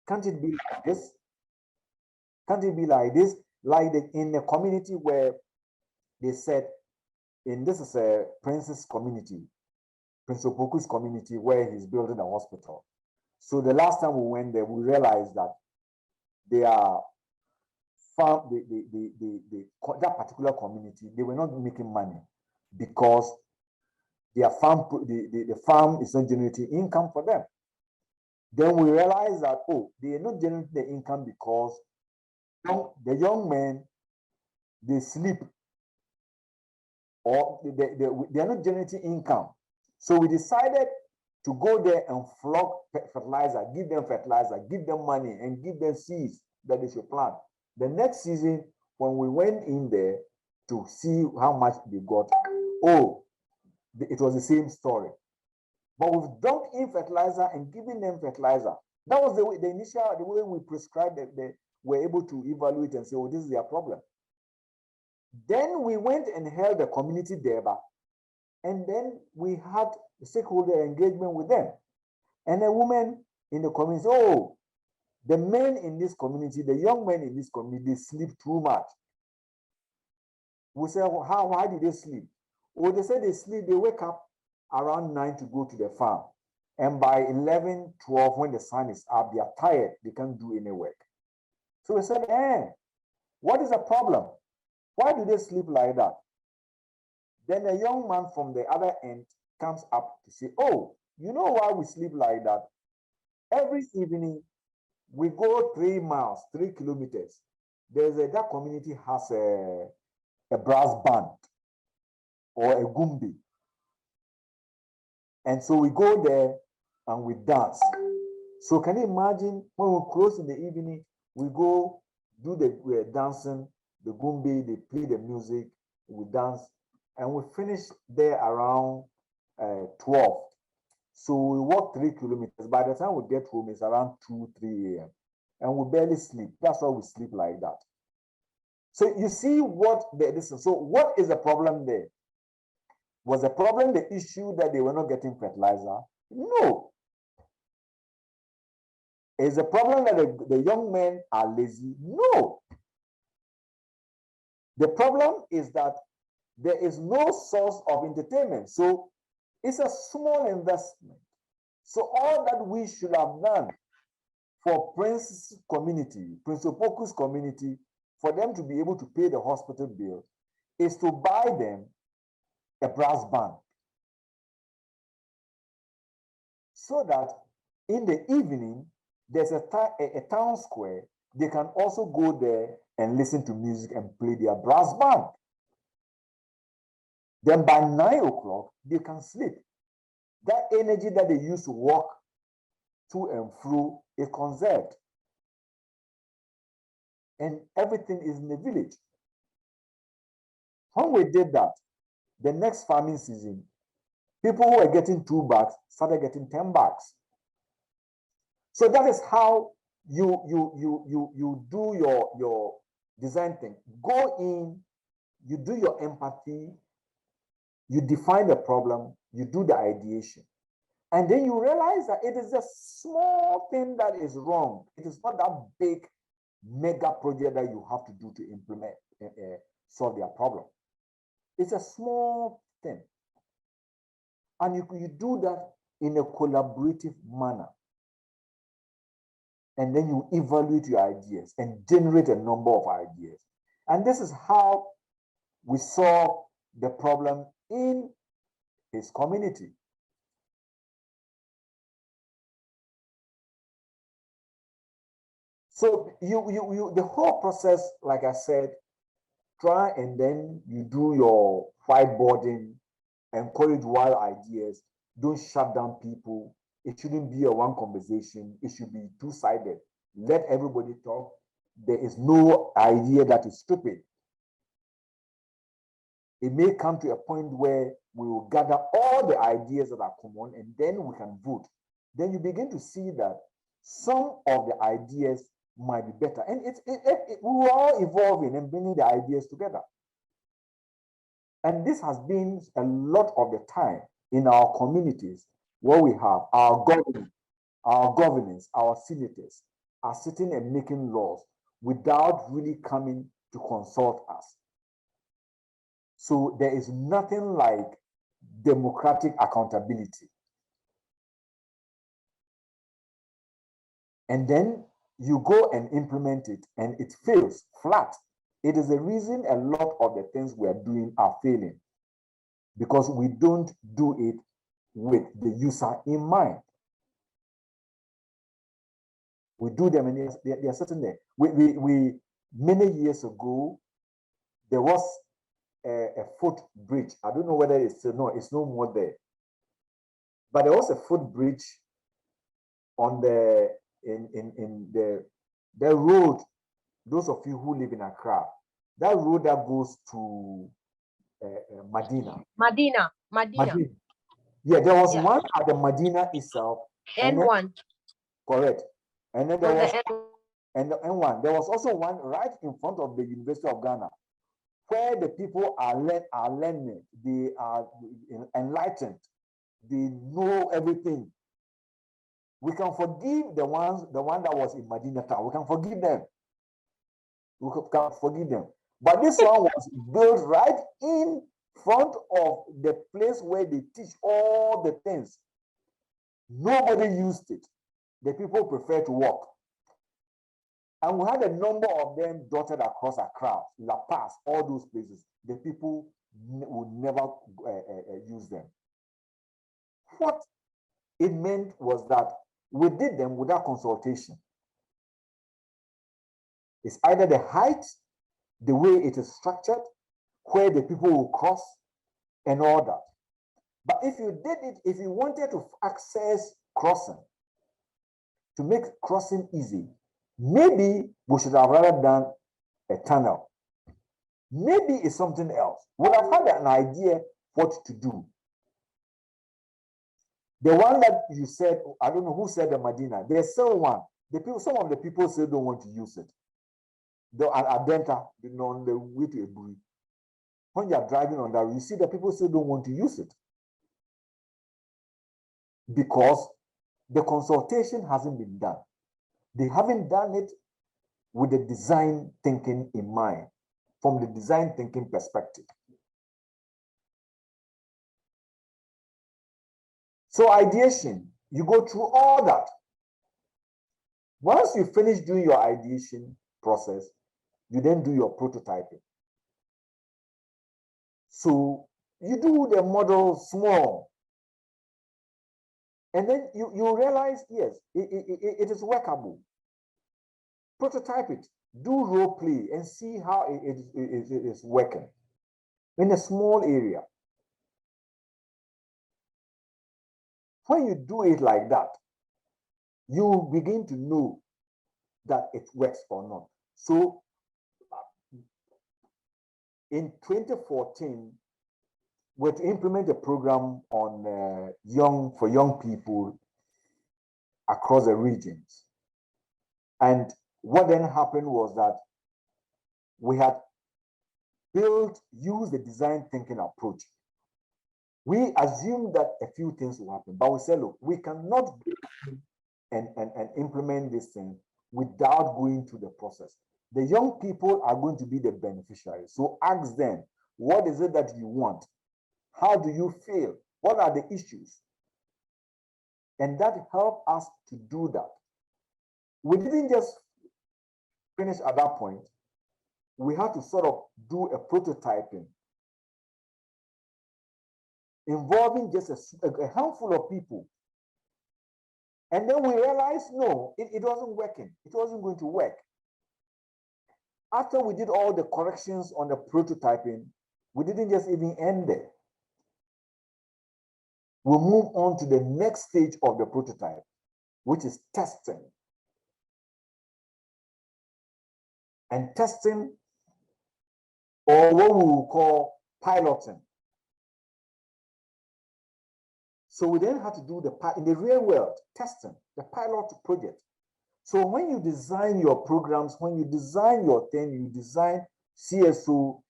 Can't it be like this? Can't it be like this? Like in a community where they said, this is a Prince's community, Prince Opoku's community, where he's building a hospital. So the last time we went there, we realized that they are farm, that particular community, they were not making money because their farm, the farm is not generating income for them. Then we realized that, oh, they are not generating the income because the young men, they sleep, or they are not generating income. So we decided to go there and flog fertilizer, give them fertilizer, give them money, and give them seeds that they should plant. The next season, when we went in there to see how much they got, oh, it was the same story. But we've dumped in fertilizer and given them fertilizer. That was the way, the way we prescribed that they were able to evaluate and say, oh, this is their problem. Then we went and held a community deba, and then we had stakeholder engagement with them. And a woman in the community, oh, the men in this community, the young men in this community, they sleep too much. We say, well, why did they sleep? Well, they say they sleep, they wake up around 9 to go to the farm. And by 11, 12, when the sun is up, they are tired, they can't do any work. So we said, what is the problem? Why do they sleep like that? Then a young man from the other end comes up to say, oh, you know why we sleep like that? Every evening, we go 3 miles, 3 kilometers. That community has a brass band or a gumbi. And so we go there and we dance. So can you imagine when we close in the evening, we go do the dancing, the gumbi, they play the music, we dance, and we finish there around 12. So we walk 3 kilometers. By the time we get home, it's around 2, 3 a.m. And we barely sleep. That's why we sleep like that. So you see what so what is the problem there? Was the problem the issue that they were not getting fertilizer? No. Is the problem that the young men are lazy? No. The problem is that there is no source of entertainment. So it's a small investment. So all that we should have done for Prince's community, Prince Opoku's community, for them to be able to pay the hospital bill, is to buy them a brass band. So that in the evening, there's a town square, they can also go there and listen to music and play their brass band. Then by 9 o'clock, they can sleep. That energy that they used to walk to and fro is conserved. And everything is in the village. When we did that, the next farming season, people who were getting 2 bags started getting 10 bags. So that is how you do your design thing. Go in, you do your empathy, you define the problem, you do the ideation. And then you realize that it is a small thing that is wrong. It is not that big mega project that you have to do to implement, solve their problem. It's a small thing. And you do that in a collaborative manner. And then you evaluate your ideas and generate a number of ideas. And this is how we saw the problem in his community. So the whole process, like I said, try and then you do your whiteboarding, encourage wild ideas, don't shut down people. It shouldn't be a one conversation. It should be two-sided. Let everybody talk. There is no idea that is stupid. It may come to a point where we will gather all the ideas that are common and then we can vote. Then you begin to see that some of the ideas might be better. And we're all evolving and bringing the ideas together. And this has been a lot of the time in our communities where we have our governance, our senators are sitting and making laws without really coming to consult us. So there is nothing like democratic accountability. And then you go and implement it and it fails flat. It is the reason a lot of the things we are doing are failing, because we don't do it with the user in mind. We do them and they are sitting there. We many years ago, there was a footbridge. I don't know whether it's no more there. But there was a footbridge on the road. Those of you who live in Accra, that road that goes to Medina. Yeah, there was one at the Medina itself. N1. Correct. And then there was and the N1. There was also one right in front of the University of Ghana, where the people are learning, they are enlightened, they know everything. We can forgive the one that was in Medina Town. We can forgive them. We can forgive them. But this one was built right in front of the place where they teach all the things. Nobody used it. The people prefer to walk. And we had a number of them dotted across Accra, La Paz, all those places. The people would never use them. What it meant was that we did them without consultation. It's either the height, the way it is structured, where the people will cross, and all that. But if you did it, if you wanted to access crossing, to make crossing easy, maybe we should have rather done a tunnel. Maybe it's something else. We would have had an idea what to do. The one that you said, I don't know who said the Medina, there's still one. Some of the people still don't want to use it. The Adenta, on the way to Eburi. When you're driving on that, you see that people still don't want to use it. Because the consultation hasn't been done. They haven't done it with the design thinking in mind, from the design thinking perspective. So ideation, you go through all that. Once you finish doing your ideation process, you then do your prototyping. So you do the model small. And then you realize, yes, it is workable. Prototype it, do role play and see how it is working in a small area. When you do it like that, you begin to know that it works or not. So in 2014, we're to implement a program on for young people across the regions. And what then happened was that we had used the design thinking approach. We assumed that a few things will happen, but we said, look, we cannot and implement this thing without going through the process. The young people are going to be the beneficiaries. So ask them, what is it that you want? How do you feel? What are the issues? And that helped us to do that. We didn't just finish at that point. we had to sort of do a prototyping involving just a handful of people. And then we realized, no, it wasn't working. It wasn't going to work. After we did all the corrections on the prototyping, we didn't just even end there. We move on to the next stage of the prototype, which is testing. And testing, or what we will call piloting. So we then had to do in the real world, testing, the pilot project. So when you design your programs, when you design your thing, you design CSO,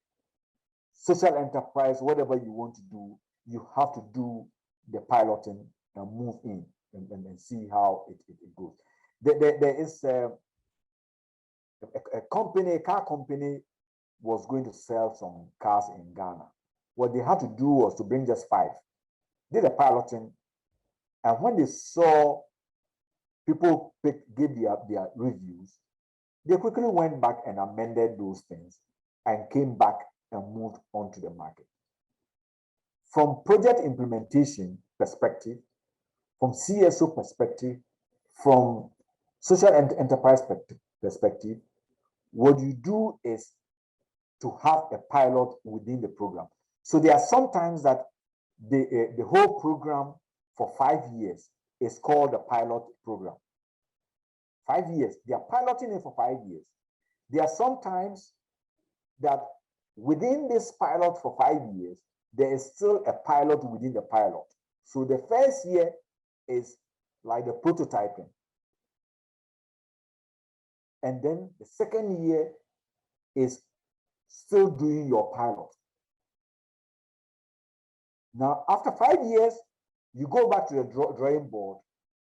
social enterprise, whatever you want to do, you have to do the piloting and move in and see how it goes. There is a company, a car company was going to sell some cars in Ghana. What they had to do was to bring just 5. Did the piloting, and when they saw people give their reviews, they quickly went back and amended those things and came back and moved on to the market. From project implementation perspective, from CSO perspective, from social enterprise perspective, what you do is to have a pilot within the program. So there are sometimes that the whole program for 5 years is called a pilot program. 5 years, they are piloting it for 5 years. There are sometimes that within this pilot for 5 years, there is still a pilot within the pilot. So the first year is like the prototyping. And then the second year is still doing your pilot. Now, after 5 years, you go back to the drawing board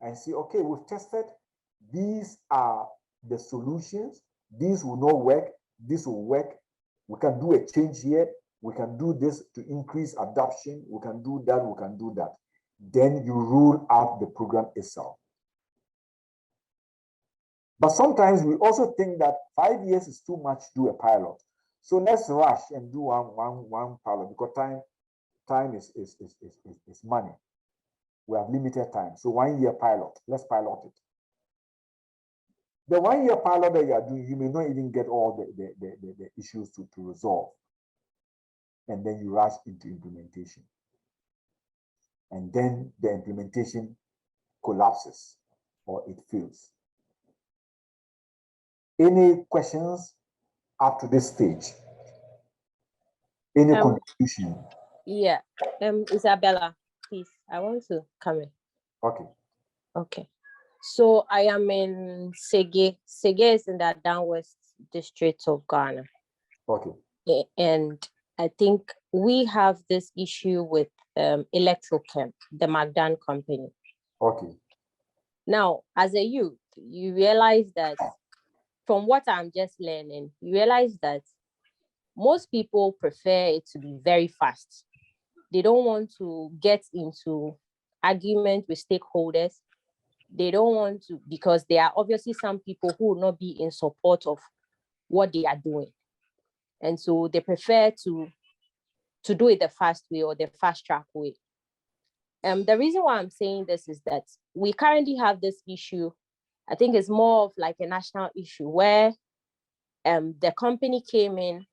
and say, okay, we've tested. These are the solutions. These will not work. This will work. We can do a change here. We can do this to increase adoption. We can do that. We can do that. Then you roll out the program itself. But sometimes we also think that 5 years is too much to do a pilot. So let's rush and do one pilot because time is money. We have limited time. So 1 year pilot, let's pilot it. The 1 year pilot that you are doing, you may not even get all the issues to resolve. And then you rush into implementation. And then the implementation collapses or it fails. Any questions up to this stage? Any contribution? Yeah, Isabella, please, I want to come in. Okay. Okay. So I am in Sege. Sege is in the Downwest District of Ghana. Okay. And I think we have this issue with Electrochem, the Magdan company. Okay. Now, as a youth, you realize that from what I'm just learning, you realize that most people prefer it to be very fast. They don't want to get into argument with stakeholders. They don't want to, because there are obviously some people who will not be in support of what they are doing. And so they prefer to do it the fast way or the fast track way. The reason why I'm saying this is that we currently have this issue. I think it's more of like a national issue where the company came in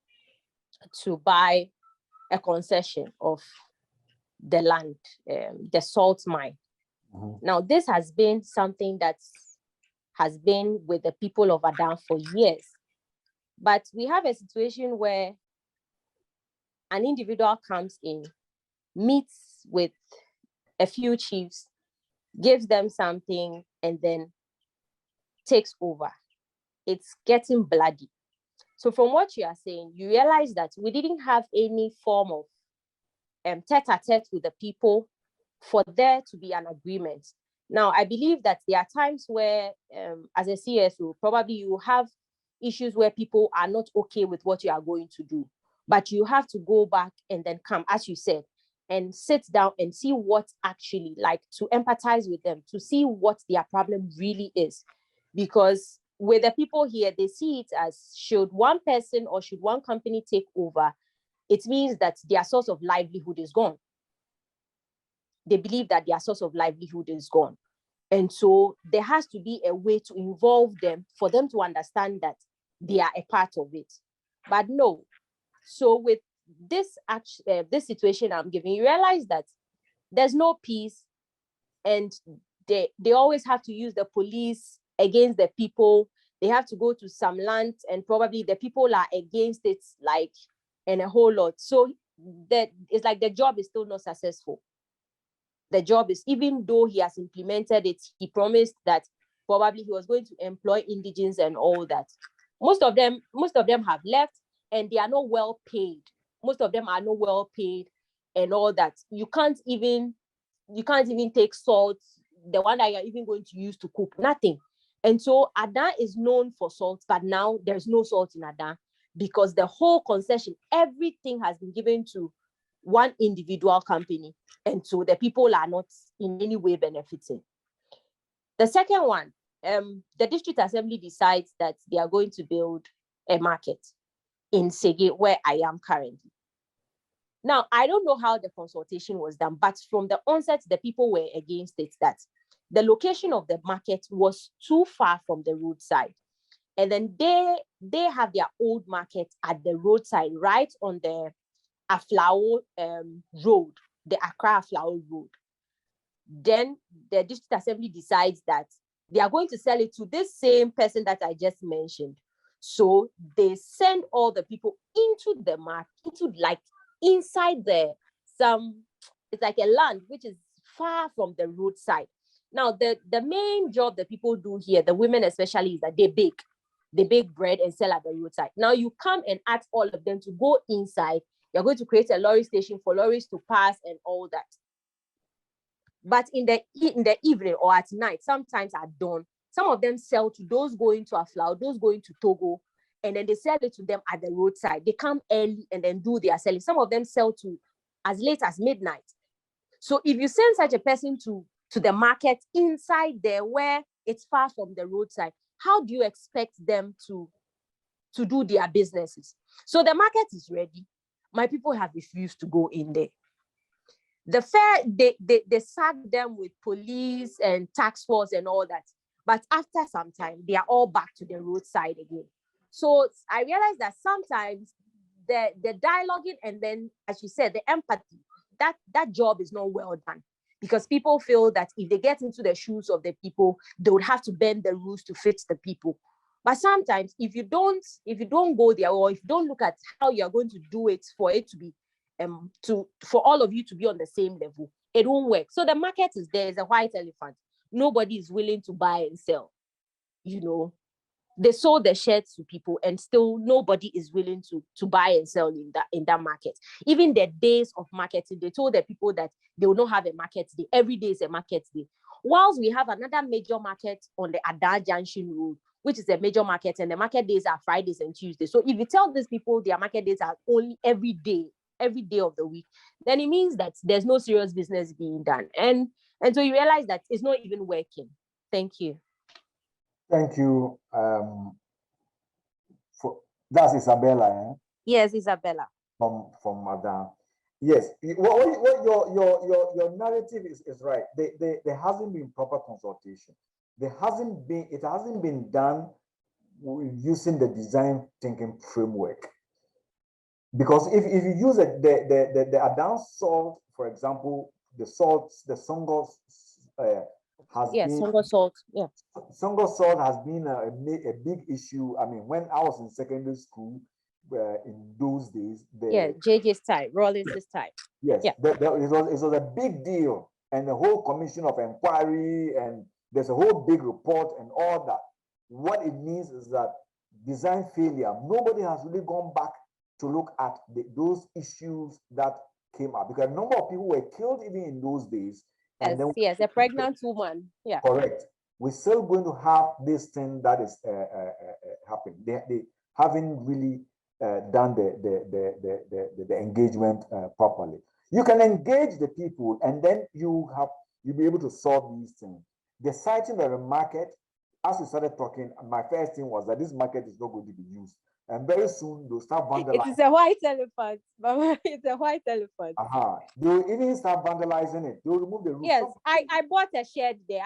to buy a concession of the land, the salt mine. Mm-hmm. Now, this has been something that has been with the people of Adan for years. But we have a situation where an individual comes in, meets with a few chiefs, gives them something, and then takes over. It's getting bloody. So from what you are saying, you realize that we didn't have any form of tete-a-tete with the people for there to be an agreement. Now, I believe that there are times where, as a CSO, probably you have issues where people are not okay with what you are going to do, but you have to go back and then come, as you said, and sit down and see what actually, like, to empathize with them, to see what their problem really is. Because with the people here, they see it as, should one person or should one company take over, it means that their source of livelihood is gone. They believe that their source of livelihood is gone. And so there has to be a way to involve them for them to understand that they are a part of it. But no. So with this situation I'm giving, you realize that there's no peace, and they always have to use the police against the people. They have to go to some land, and probably the people are against it, like, and a whole lot. So that it's like the job is still not successful. The job is, even though he has implemented it, he promised that probably he was going to employ indigenes and all that. Most of them have left, and they are not well paid. Most of them are not well paid and all that. You can't even take salt, the one that you're even going to use to cook, nothing. And so Adan is known for salt, but now there's no salt in Adan because the whole concession, everything has been given to one individual company. And so the people are not in any way benefiting. The second one, the district assembly decides that they are going to build a market in Sege, where I am currently. Now, I don't know how the consultation was done, but from the onset, the people were against it, that the location of the market was too far from the roadside. And then they have their old market at the roadside, right on the Aflao road, the Accra Aflao road. Then the district assembly decides that they are going to sell it to this same person that I just mentioned. So they send all the people into the market, inside it's like a land which is far from the roadside. Now, the main job that people do here, the women especially, is that they bake bread and sell at the roadside. Now you come and ask all of them to go inside. You're going to create a lorry station for lorries to pass and all that. But in the evening or at night, sometimes at dawn, some of them sell to those going to Aflao, those going to Togo, and then they sell it to them at the roadside. They come early and then do their selling. Some of them sell to as late as midnight. So if you send such a person to the market inside there where it's far from the roadside, how do you expect them to do their businesses? So the market is ready. My people have refused to go in there. The fair, they sacked them with police and tax force and all that. But after some time, they are all back to the roadside again. So I realized that sometimes the dialoguing and then, as you said, the empathy, that job is not well done, because people feel that if they get into the shoes of the people, they would have to bend the rules to fit the people. But sometimes if you don't go there, or if you don't look at how you're going to do it for it to be for all of you to be on the same level, it won't work. So the market is there, is a white elephant. Nobody is willing to buy and sell. They sold the shares to people, and still nobody is willing to buy and sell in that market. Even the days of marketing, they told the people that they will not have a market day. Every day is a market day. Whilst we have another major market on the Ada Junction Road, which is a major market, and the market days are Fridays and Tuesdays. So if you tell these people their market days are only every day of the week, then it means that there's no serious business being done. And so you realize that it's not even working. Thank you. Thank you. That's Isabella, eh? Yes, Isabella. From Madam. Yes. What your narrative is right. There hasn't been proper consultation. It hasn't been done using the design thinking framework. Because if you use the Adan salt, for example, the Songo has been Songo salt. Yeah, Songo salt has been a big issue. I mean, when I was in secondary school, in those days, JJ's time, Rollins' time. Yes, yeah. It was a big deal, and the whole commission of inquiry, and there's a whole big report and all that. What it means is that design failure. Nobody has really gone back to look at those issues that came up, because a number of people were killed even in those days. And yes, a pregnant woman. Yeah, correct. We're still going to have this thing that is happening. They haven't really done the engagement properly. You can engage the people, and then you'll be able to solve these things. The siting of a market as we started talking, my first thing was that this market is not going to be used. And very soon they'll start vandalizing. It is a white elephant, Mama. It's a white elephant. They'll even start vandalizing it. They'll remove the roof. Yes, I bought a shed there.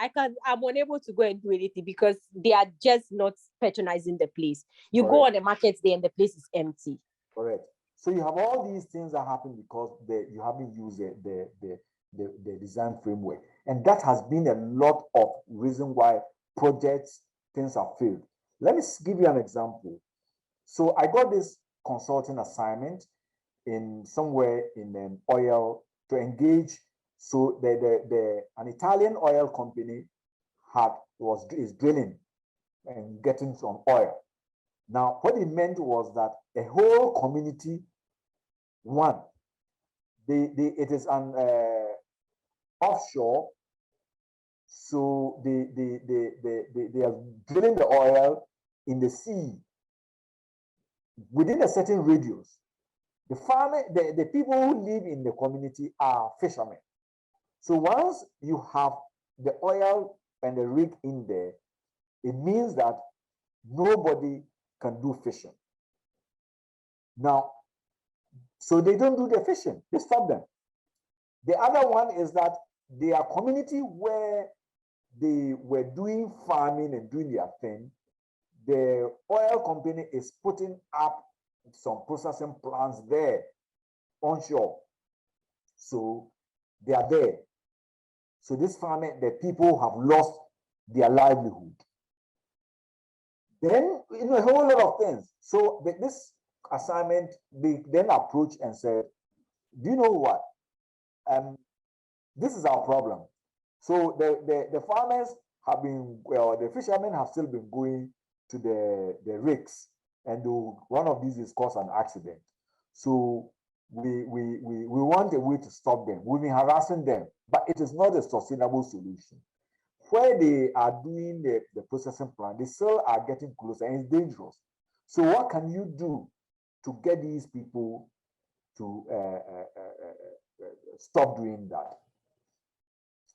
I'm unable to go and do anything because they are just not patronizing the place. You go on the market day and the place is empty. Correct. So you have all these things that happen because you haven't used the design framework. And that has been a lot of reason why projects, things have failed. Let me give you an example. So I got this consulting assignment in somewhere in an oil to engage. So an Italian oil company is drilling and getting some oil. Now, what it meant was that a whole community, it is an offshore, so they are drilling the oil in the sea within a certain radius. The people who live in the community are fishermen. So once you have the oil and the rig in there, it means that nobody can do fishing. Now, so they don't do the fishing, they stop them. The other one is that their community where they were doing farming and doing their thing, the oil company is putting up some processing plants there onshore. So they are there. So this farming, the people have lost their livelihood. Then, a whole lot of things. So this assignment, they then approached and said, do you know what? This is our problem. So the farmers have been, the fishermen have still been going to the rigs, and one of these is cause an accident. So we want a way to stop them. We've been harassing them, but it is not a sustainable solution. Where they are doing the processing plant, they still are getting closer and it's dangerous. So what can you do to get these people to stop doing that?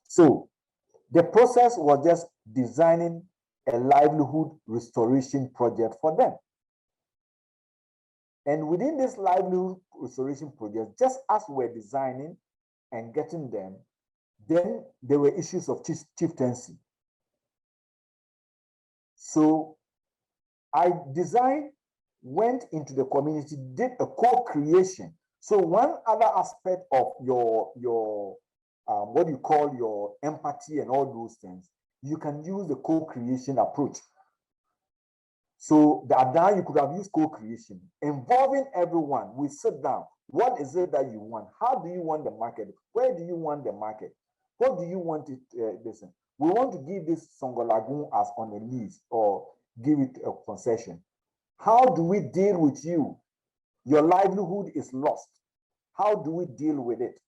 So the process was just designing a livelihood restoration project for them. And within this livelihood restoration project, just as we're designing and getting them, then there were issues of chieftaincy. So I went into the community, did a co-creation. So one other aspect of your what you call your empathy and all those things, you can use the co-creation approach. So that you could have used co-creation, involving everyone. We sit down. What is it that you want? How do you want the market? Where do you want the market? What do you want it? Listen, we want to give this Songo Lagoon as on a lease or give it a concession. How do we deal with you? Your livelihood is lost. How do we deal with it?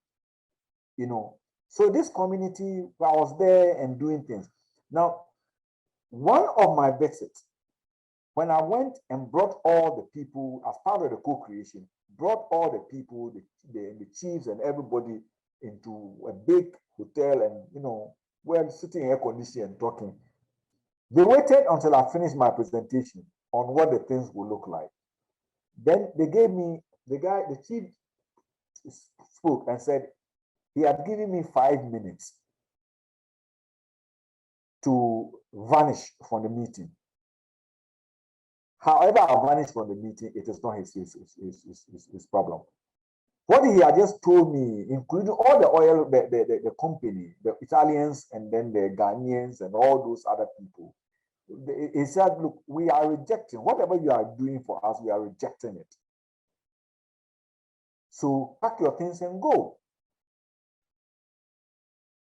So this community, I was there and doing things. Now, one of my visits, when I went and brought all the people as part of the co-creation, brought all the people, the chiefs and everybody into a big hotel, and we're sitting in air conditioning and talking. They waited until I finished my presentation on what the things will look like. Then they gave me, the chief spoke and said he had given me 5 minutes to vanish from the meeting. However, I vanished from the meeting, it is not his problem. What he had just told me, including all the oil, the company, the Italians, and then the Ghanaians, and all those other people, he said, look, we are rejecting whatever you are doing for us, we are rejecting it. So pack your things and go.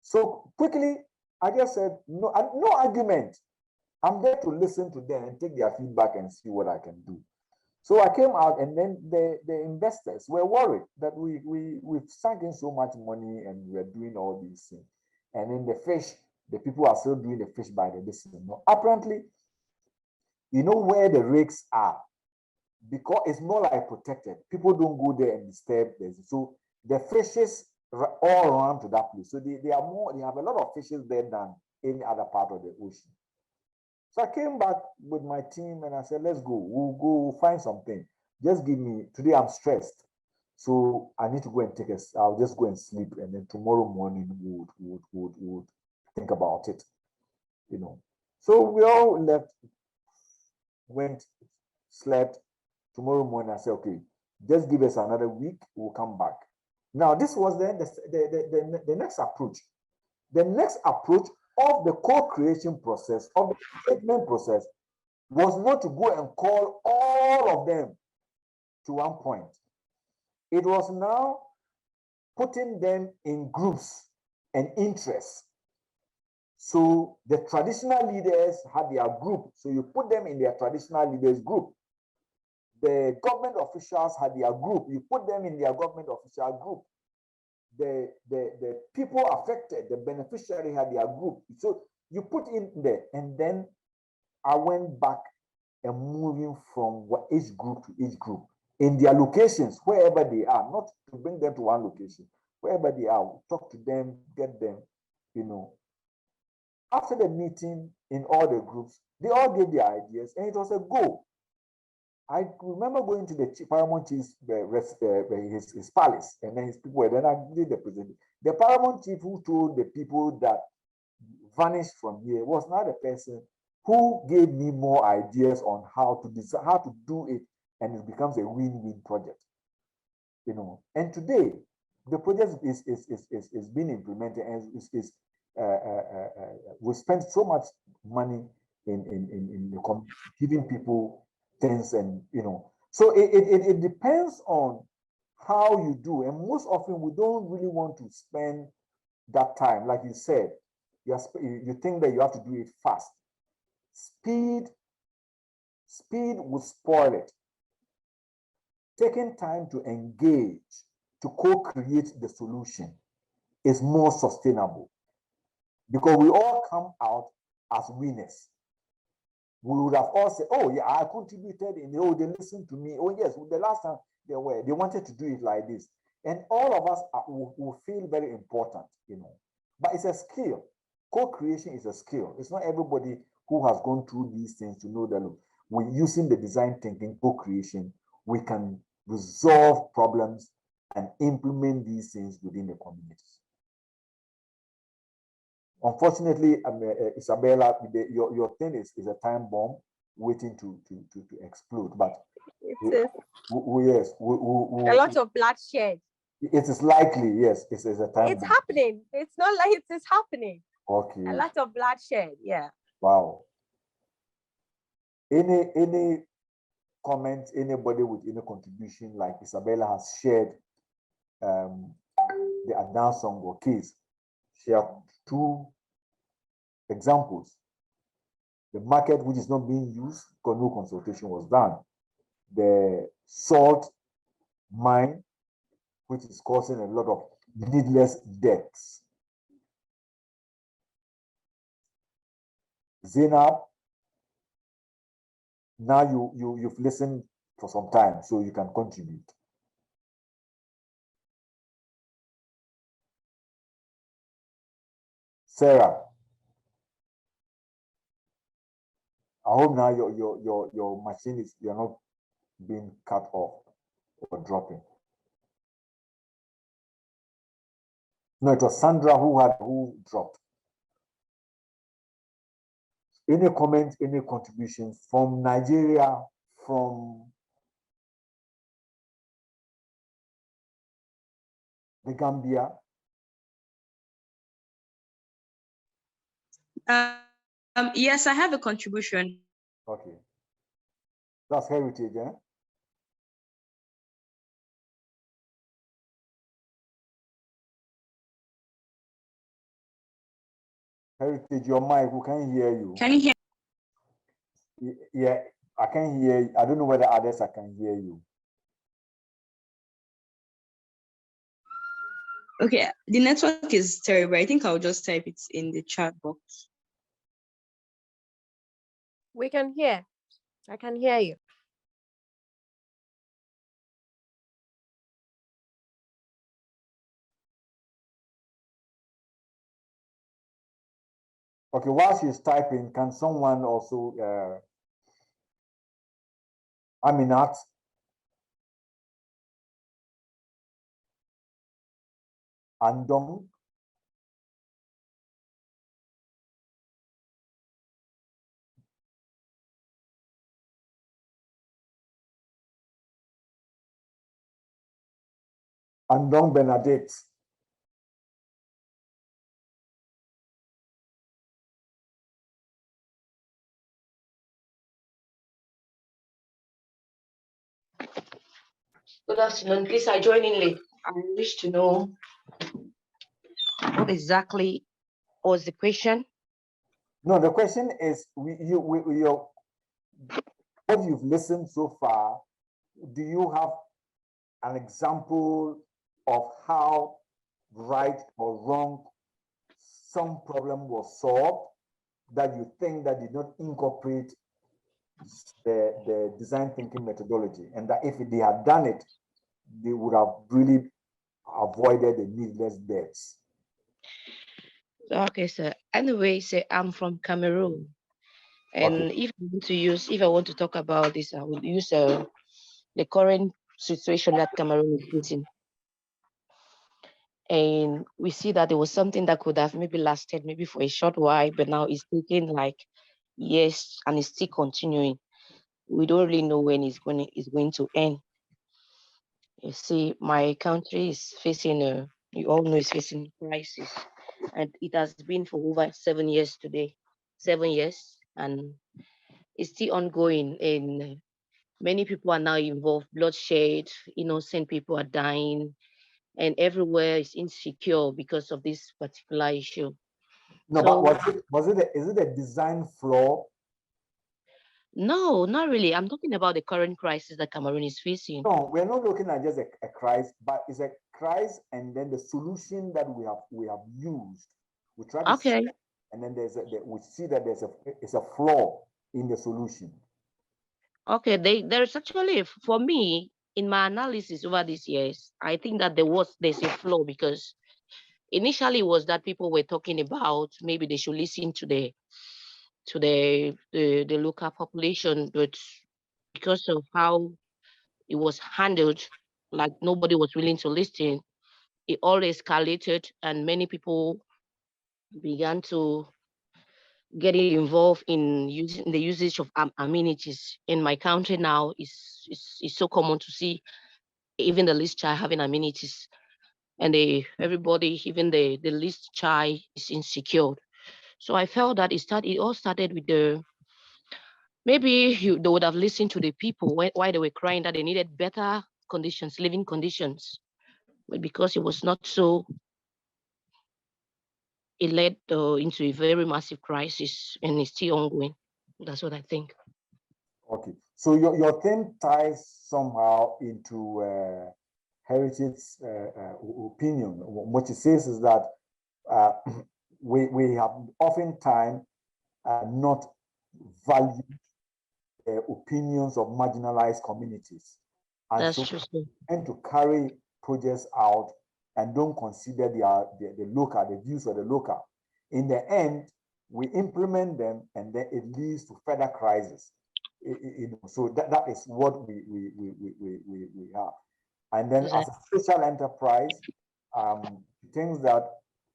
So quickly, I just said, no argument. I'm there to listen to them and take their feedback and see what I can do. So I came out, and then the investors were worried that we've sunk in so much money and we're doing all these things. And then the people are still doing the fish by the distance. No, apparently, where the rigs are, because it's not like protected. People don't go there and disturb this. So the fishes all around to that place. So they have a lot of fishes there than any other part of the ocean. So I came back with my team and I said, let's go. We'll go find something. Just give me, today I'm stressed. So I need to go and take a, I'll just go and sleep. And then tomorrow morning would think about it, you know. So we all left, went, slept. Tomorrow morning, I said, okay, just give us another week, we'll come back. Now, this was then the next approach. The next approach of the co-creation process, of the statement process, was not to go and call all of them to one point. It was now putting them in groups and interests. So the traditional leaders had their group. So you put them in their traditional leaders group. The government officials had their group. You put them in their government official group. The people affected, the beneficiary had their group. So you put in there, and then I went back and moving from each group to each group in their locations, wherever they are, not to bring them to one location, wherever they are, talk to them, get them, you know. After the meeting in all the groups, they all gave their ideas, and it was a go. I remember going to the Paramount Chief's his palace, and then his people were then I did the presentation. The Paramount Chief who told the people that vanished from here was not the person who gave me more ideas on how to design, how to do it, and it becomes a win-win project. You know, and today the project is being implemented, and we spend so much money in the community, giving people things, and you know, so it depends on how you do, and most often we don't really want to spend that time, like you said. You think that you have to do it fast. Speed will spoil it. Taking time to engage, to co-create the solution is more sustainable, because we all come out as winners. We would have all said, oh yeah, I contributed, and oh, they listened to me. Oh yes, the last time they wanted to do it like this. And all of us will feel very important, you know. But it's a skill. Co-creation is a skill. It's not everybody who has gone through these things to know that, look, we're using the design thinking co-creation, we can resolve problems and implement these things within the communities. Unfortunately, Isabella, your thing is a time bomb waiting to explode. But yes, a lot of bloodshed. It is likely, yes, it is a time. It's happening. It's not like it is happening. Okay. A lot of bloodshed, yeah. Wow. Any comments, anybody with any contribution, like Isabella has shared the Adan Songo case, share 2 examples. The market which is not being used because no consultation was done. The salt mine, which is causing a lot of needless deaths. Zainab, now you've listened for some time, so you can contribute. Sarah, I hope now your machine is, you're not being cut off or dropping. No, it was Sandra who dropped. Any comments, any contributions from Nigeria, from the Gambia? Yes, I have a contribution. Okay. That's heritage, eh? Heritage, your mic, we can't hear you. Can you hear? Yeah, I can hear you. I don't know whether others I can hear you. Okay, the network is terrible. I think I'll just type it in the chat box. We can hear. I can hear you. Okay, while she's typing, can someone also, Aminat? Andong? Andong Bernadette? Good afternoon. Please, I joined in late. I wish to know what exactly was the question. No, the question is, what you've listened so far, do you have an example of how right or wrong some problem was solved that you think that did not incorporate the design thinking methodology, and that if they had done it, they would have really avoided the needless deaths? Okay, sir. Anyway, say I'm from Cameroon, and if I want to talk about this, I would use the current situation that Cameroon is facing. And we see that there was something that could have maybe lasted maybe for a short while, but now it's taking like years and it's still continuing. We don't really know when it's going to end. You see, my country is facing you all know it's facing crisis, and it has been for over 7 years today, 7 years, and it's still ongoing. And many people are now involved, bloodshed, innocent people are dying, and everywhere is insecure because of this particular issue. No, So, but is it a design flaw? No, not really. I'm talking about the current crisis that Cameroon is facing. No, we're not looking at just a crisis, but it's a crisis, and then the solution that we have used. We try to see, and then we see that it's a flaw in the solution. Okay, there's actually, for me, in my analysis over these years, I think that there's a flaw, because initially it was that people were talking about maybe they should listen to the local population, but because of how it was handled, like nobody was willing to listen, it all escalated, and many people began to get involved in using the usage of amenities. In my country now, is so common to see even the least child having amenities, and everybody, even the least child, is insecure. So I felt that it all started with maybe they would have listened to the people why they were crying that they needed better conditions, living conditions, but because it was not so, it led into a very massive crisis, and it's still ongoing. That's what I think. Okay, so your theme ties somehow into Heritage's opinion. What it says is that we have oftentimes not valued the opinions of marginalized communities, and That's so true. tend to carry projects out and don't consider the views of the local. In the end, we implement them, and then it leads to further crisis. So that is what we have. And then as a social enterprise, things that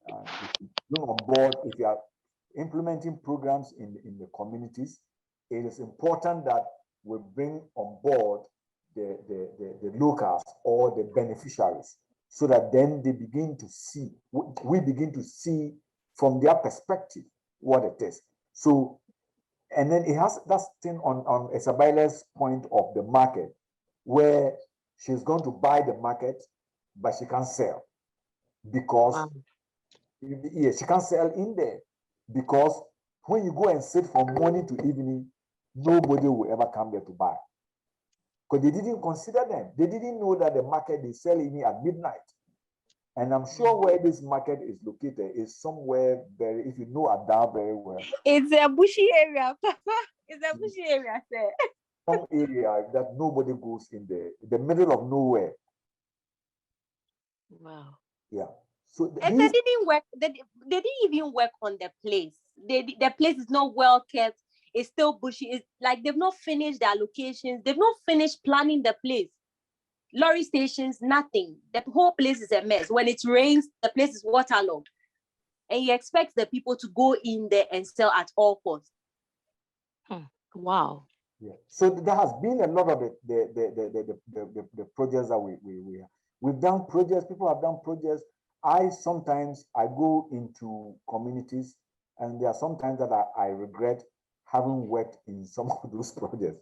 you bring on board, if you are implementing programs in the communities, it is important that we bring on board the locals or the beneficiaries, so that then they begin to see, we begin to see from their perspective what it is. So, and then it has that thing on Isabella's point of the market, where she's going to buy the market, but she can't sell because she can't sell in there, because when you go and sit from morning to evening, nobody will ever come there to buy, because they didn't consider them. They didn't know that the market they sell in at midnight. And I'm sure where this market is located is somewhere very, if you know Ada very well. It's a bushy area, Papa. It's a bushy area, sir. Some area that nobody goes in there, the middle of nowhere. Wow. Yeah. So and they didn't work. They didn't even work on the place. the place is not well kept. It's still bushy. It's like they've not finished their locations. They've not finished planning the place. Lorry stations, nothing. The whole place is a mess. When it rains, the place is waterlogged. And you expect the people to go in there and sell at all costs. Wow. Yeah. So there has been a lot of the projects that we've done projects. People have done projects. Sometimes I go into communities, and there are sometimes that I regret having worked in some of those projects.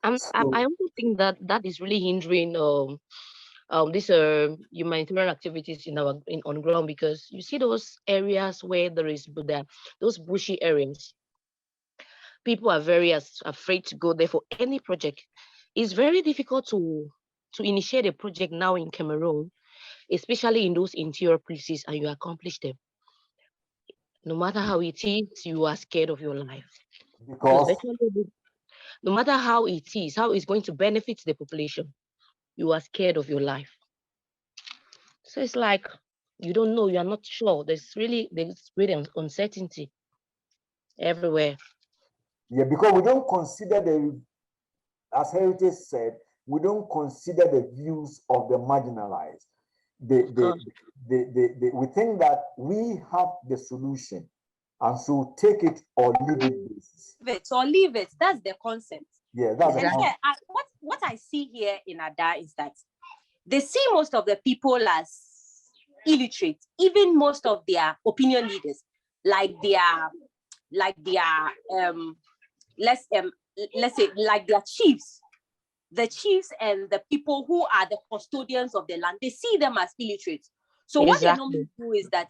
I also think that is really hindering this humanitarian activities on ground, because you see those areas where there is those bushy areas. People are very afraid to go there for any project. It's very difficult to initiate a project now in Cameroon, especially in those interior places, and you accomplish them. No matter how it is, you are scared of your life. Because no matter how it is, how it's going to benefit the population, you are scared of your life. So it's like you don't know, you are not sure. There's really uncertainty everywhere. Yeah, because we don't consider as Heritage said, we don't consider the views of the marginalized. We think that we have the solution, and so take it or leave it. Leave it. That's the concept. Yeah, that's and here, what I see here in Ada is that they see most of the people as illiterate, even most of their opinion leaders, like their let's say like their chiefs, the chiefs and the people who are the custodians of the land, they see them as illiterate. So what they normally do is that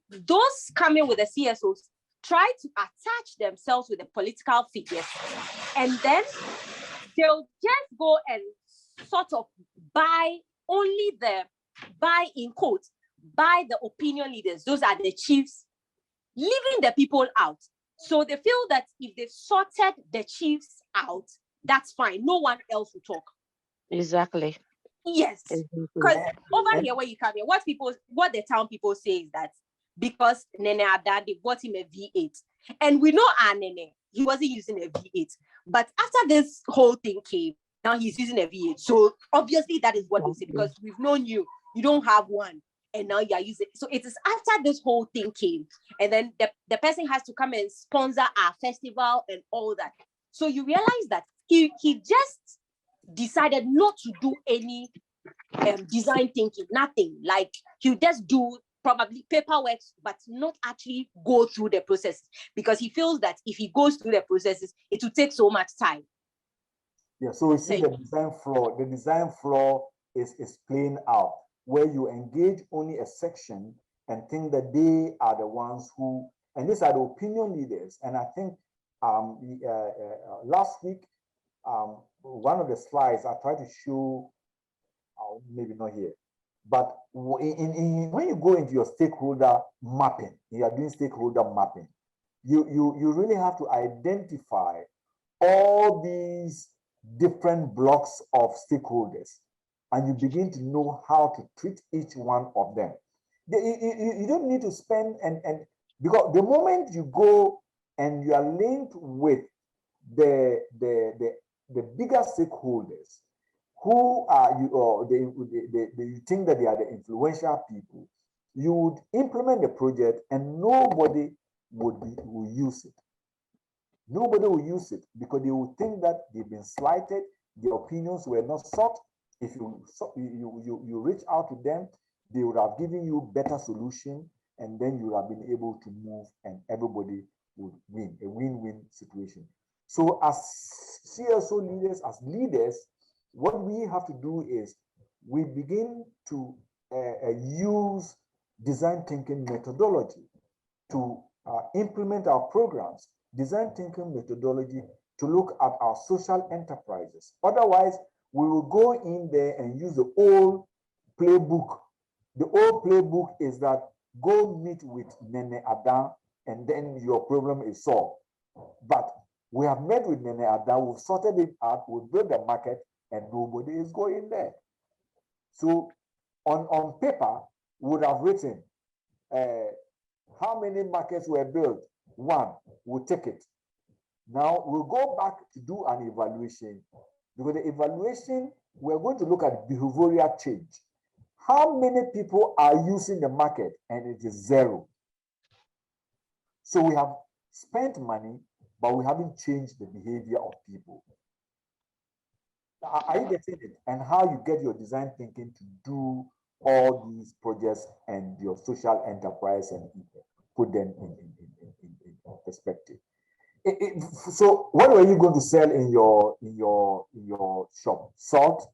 those coming with the CSOs try to attach themselves with the political figures, and then they'll just go and sort of buy the opinion leaders. Those are the chiefs, leaving the people out. So they feel that if they sorted the chiefs out, that's fine. No one else will talk. Exactly. Yes. Because over here, where you come here, what the town people say is that because Nene Ada, they bought him a V8. And we know our Nene, he wasn't using a V8. But after this whole thing came, now he's using a V8. So obviously that is what they say, because we've known you don't have one. And now you're using it. So it is after this whole thing came, and then the person has to come and sponsor our festival and all that. So you realize that he just decided not to do any design thinking, nothing. Like he'll just do probably paperwork, but not actually go through the process, because he feels that if he goes through the processes, it will take so much time. Yeah, so we see the design flaw. The design flaw is playing out, where you engage only a section and think that they are the ones who, and these are the opinion leaders. And I think last week, one of the slides I tried to show, maybe not here, but when you go into your stakeholder mapping, you are doing stakeholder mapping, you really have to identify all these different blocks of stakeholders, and you begin to know how to treat each one of them. You don't need to spend, and because the moment you go and you are linked with the bigger stakeholders, who are you, or you think that they are the influential people, you would implement the project and nobody will use it. Nobody will use it because they will think that they've been slighted, their opinions were not sought. If you reach out to them, they would have given you better solution, and then you would have been able to move, and everybody would win, a win-win situation. So as CSO leaders, as leaders, what we have to do is we begin to use design thinking methodology to implement our programs, design thinking methodology to look at our social enterprises. Otherwise, we will go in there and use the old playbook. The old playbook is that go meet with Nene Ada and then your problem is solved. But we have met with Nene Ada, we've sorted it out, we've built the market, and nobody is going there. So on paper, we would have written How many markets were built? One. We'll take it. Now we'll go back to do an evaluation, because the evaluation, we're going to look at behavioral change. How many people are using the market? And it is 0. So we have spent money, but we haven't changed the behavior of people. Are you getting it? And how you get your design thinking to do all these projects and your social enterprise and put them in perspective. So what were you going to sell in your shop? Salt?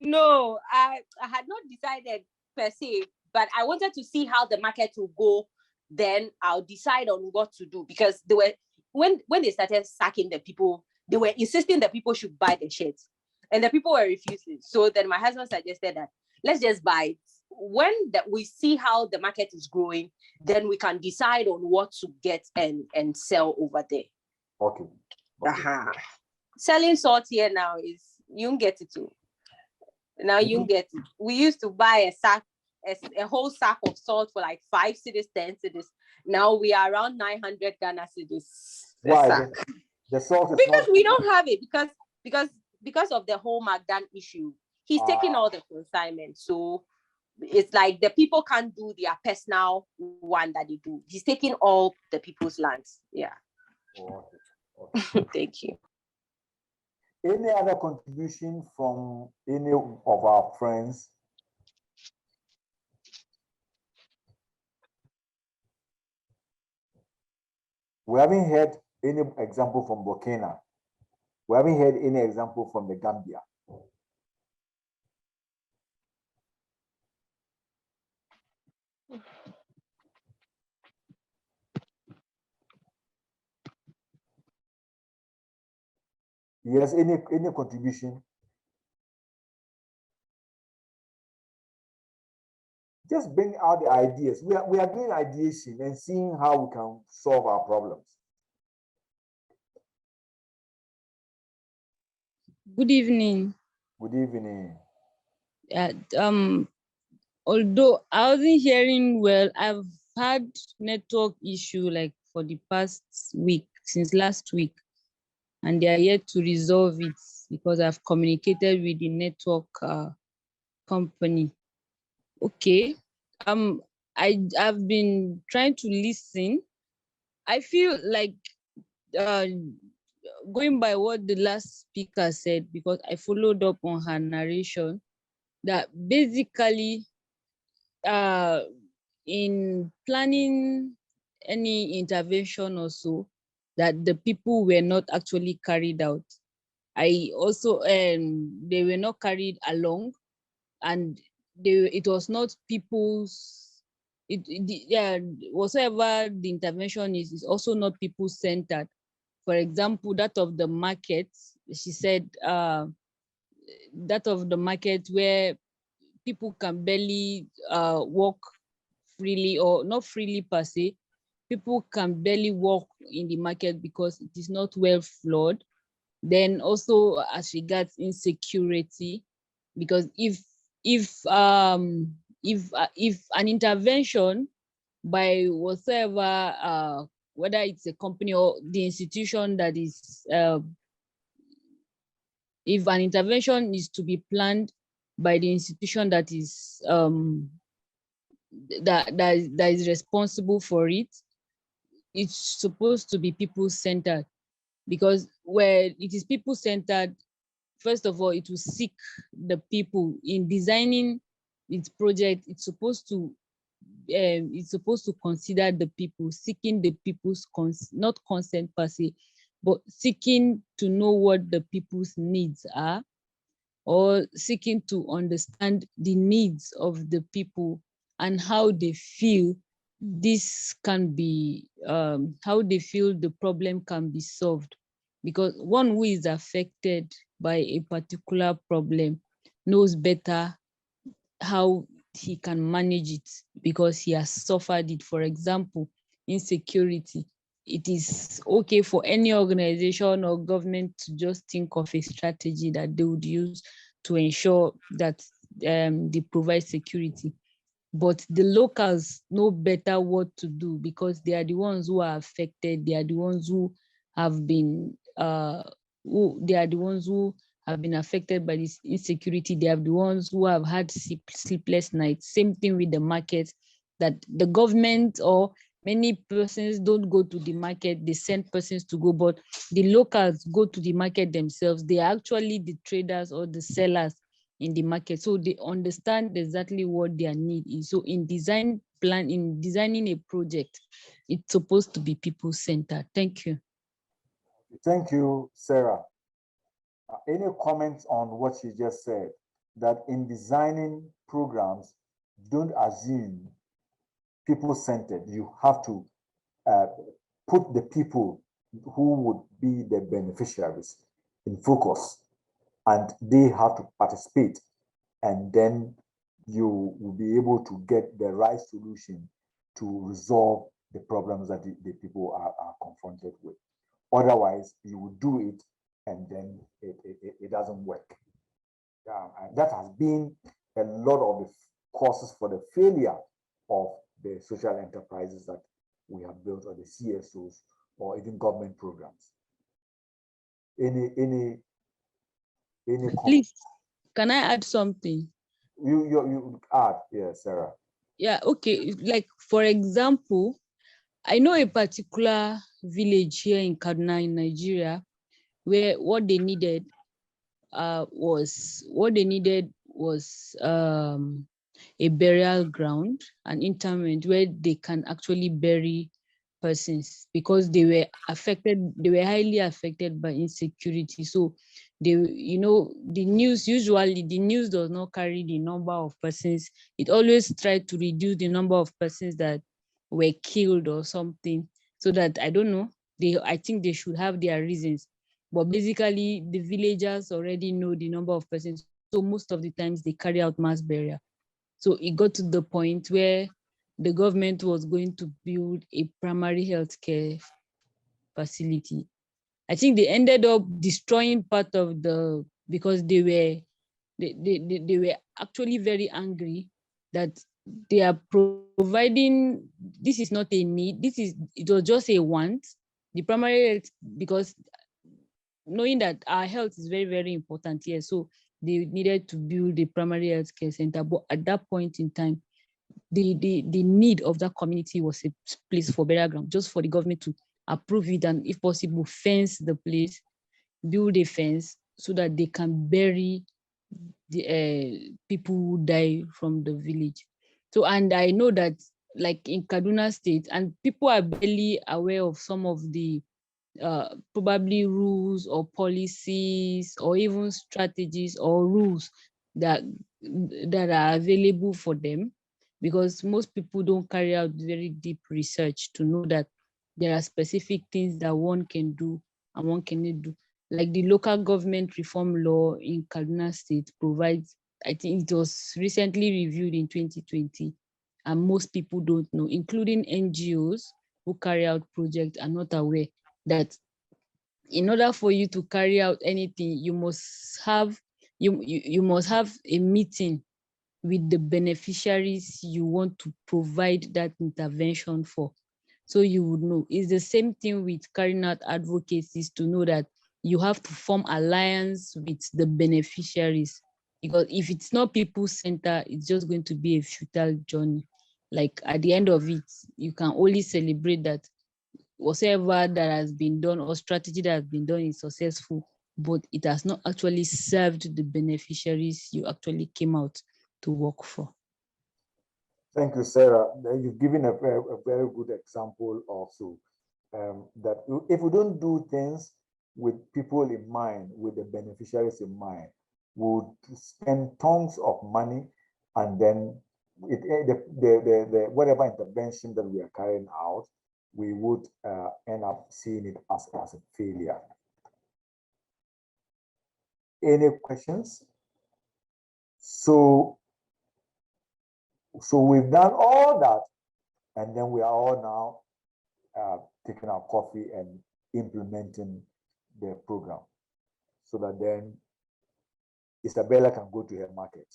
No, I had not decided per se, but I wanted to see how the market will go. Then I'll decide on what to do, because they were when they started sacking the people, they were insisting that people should buy the shirts, and the people were refusing. So then my husband suggested that let's just buy it. When we see how the market is growing, then we can decide on what to get and sell over there. Okay. Selling salt here now is, you can get it too. Now you can get it. We used to buy a whole sack of salt for like 5 cedis, 10 cedis. Now we are around 900 Ghana cedis. Why? The salt is because not... we don't have it, because of the whole Magdan issue. He's taking all the consignment. So it's like the people can't do their personal one that they do. He's taking all the people's lands. Yeah. Okay. Thank you. Any other contribution from any of our friends? We haven't heard any example from Burkina. We haven't heard any example from the Gambia. Yes, any contribution? Just bring out the ideas. We are doing ideation and seeing how we can solve our problems. Good evening. Good evening. Although I wasn't hearing well, I've had network issue like for the past week, since last week, and they are yet to resolve it because I've communicated with the network company. Okay. I've been trying to listen. I feel like going by what the last speaker said, because I followed up on her narration, that basically in planning any intervention or so, that the people were not actually carried out. I also, they were not carried along, and it was not people's, whatsoever the intervention is also not people-centered. For example, that of the market, she said, that of the market where people can barely walk freely, or not freely per se, people can barely walk in the market because it is not well floored. Then also as regards insecurity, because if an intervention by whatsoever, whether it's a company or the institution that is, if an intervention is to be planned by the institution that is that is responsible for it, it's supposed to be people-centered, because where it is people-centered, first of all, it will seek the people. In designing its project, it's supposed to consider the people, seeking the people's not consent per se, but seeking to know what the people's needs are, or seeking to understand the needs of the people and how they feel this can be, how they feel the problem can be solved. Because one who is affected by a particular problem knows better how he can manage it, because he has suffered it. For example, insecurity. It is okay for any organization or government to just think of a strategy that they would use to ensure that they provide security. but the locals know better what to do because they are the ones who are affected. They are the ones who have been affected by this insecurity. They are the ones who have had sleepless nights. Same thing with the market, that the government or many persons don't go to the market, they send persons to go, but the locals go to the market themselves. They are actually the traders or the sellers in the market. So they understand exactly what their need is. So in designing a project, it's supposed to be people-centered. Thank you. Thank you, Sarah. Any comments on what she just said? That in designing programs, don't assume people-centered. You have to put the people who would be the beneficiaries in focus, and they have to participate, and then you will be able to get the right solution to resolve the problems that the people are confronted with. Otherwise, you will do it and then it doesn't work. And that has been a lot of the causes for the failure of the social enterprises that we have built, or the CSOs, or even government programs. Any Please, can I add something? You add, yeah, Sarah. Yeah, okay. Like, for example, I know a particular village here in Kaduna in Nigeria where what they needed was a burial ground, an interment where they can actually bury persons, because they were highly affected by insecurity. So the news does not carry the number of persons. It always tried to reduce the number of persons that were killed or something, so that, I don't know, I think they should have their reasons. But basically, the villagers already know the number of persons, so most of the times they carry out mass burial. So it got to the point where the government was going to build a primary health care facility. I think they ended up destroying part of because they were actually very angry that they are providing. This is not a need. It was just a want. The primary health, because knowing that our health is very, very important here. So they needed to build a primary health care center. But at that point in time, the need of that community was a place for burial ground, just for the government to approve it, and if possible, fence the place, build a fence so that they can bury the people who die from the village. So, and I know that, like in Kaduna State, and people are barely aware of some of the probably rules or policies or even strategies or rules that are available for them, because most people don't carry out very deep research to know that there are specific things that one can do and one cannot do. Like the local government reform law in Kaduna State provides, I think it was recently reviewed in 2020, and most people don't know, including NGOs who carry out projects, are not aware that in order for you to carry out anything, you must have a meeting with the beneficiaries you want to provide that intervention for. So you would know. It's the same thing with carrying out advocacies, to know that you have to form alliance with the beneficiaries, because if it's not people-centered, it's just going to be a futile journey. Like, at the end of it, you can only celebrate that whatever that has been done or strategy that has been done is successful, but it has not actually served the beneficiaries you actually came out to work for. Thank you, Sarah. You've given a very good example also, that if we don't do things with people in mind, with the beneficiaries in mind, we would spend tons of money, and then the whatever intervention that we are carrying out, we would end up seeing it as a failure. Any questions? So we've done all that, and then we are all now taking our coffee and implementing the program, so that then Isabella can go to her market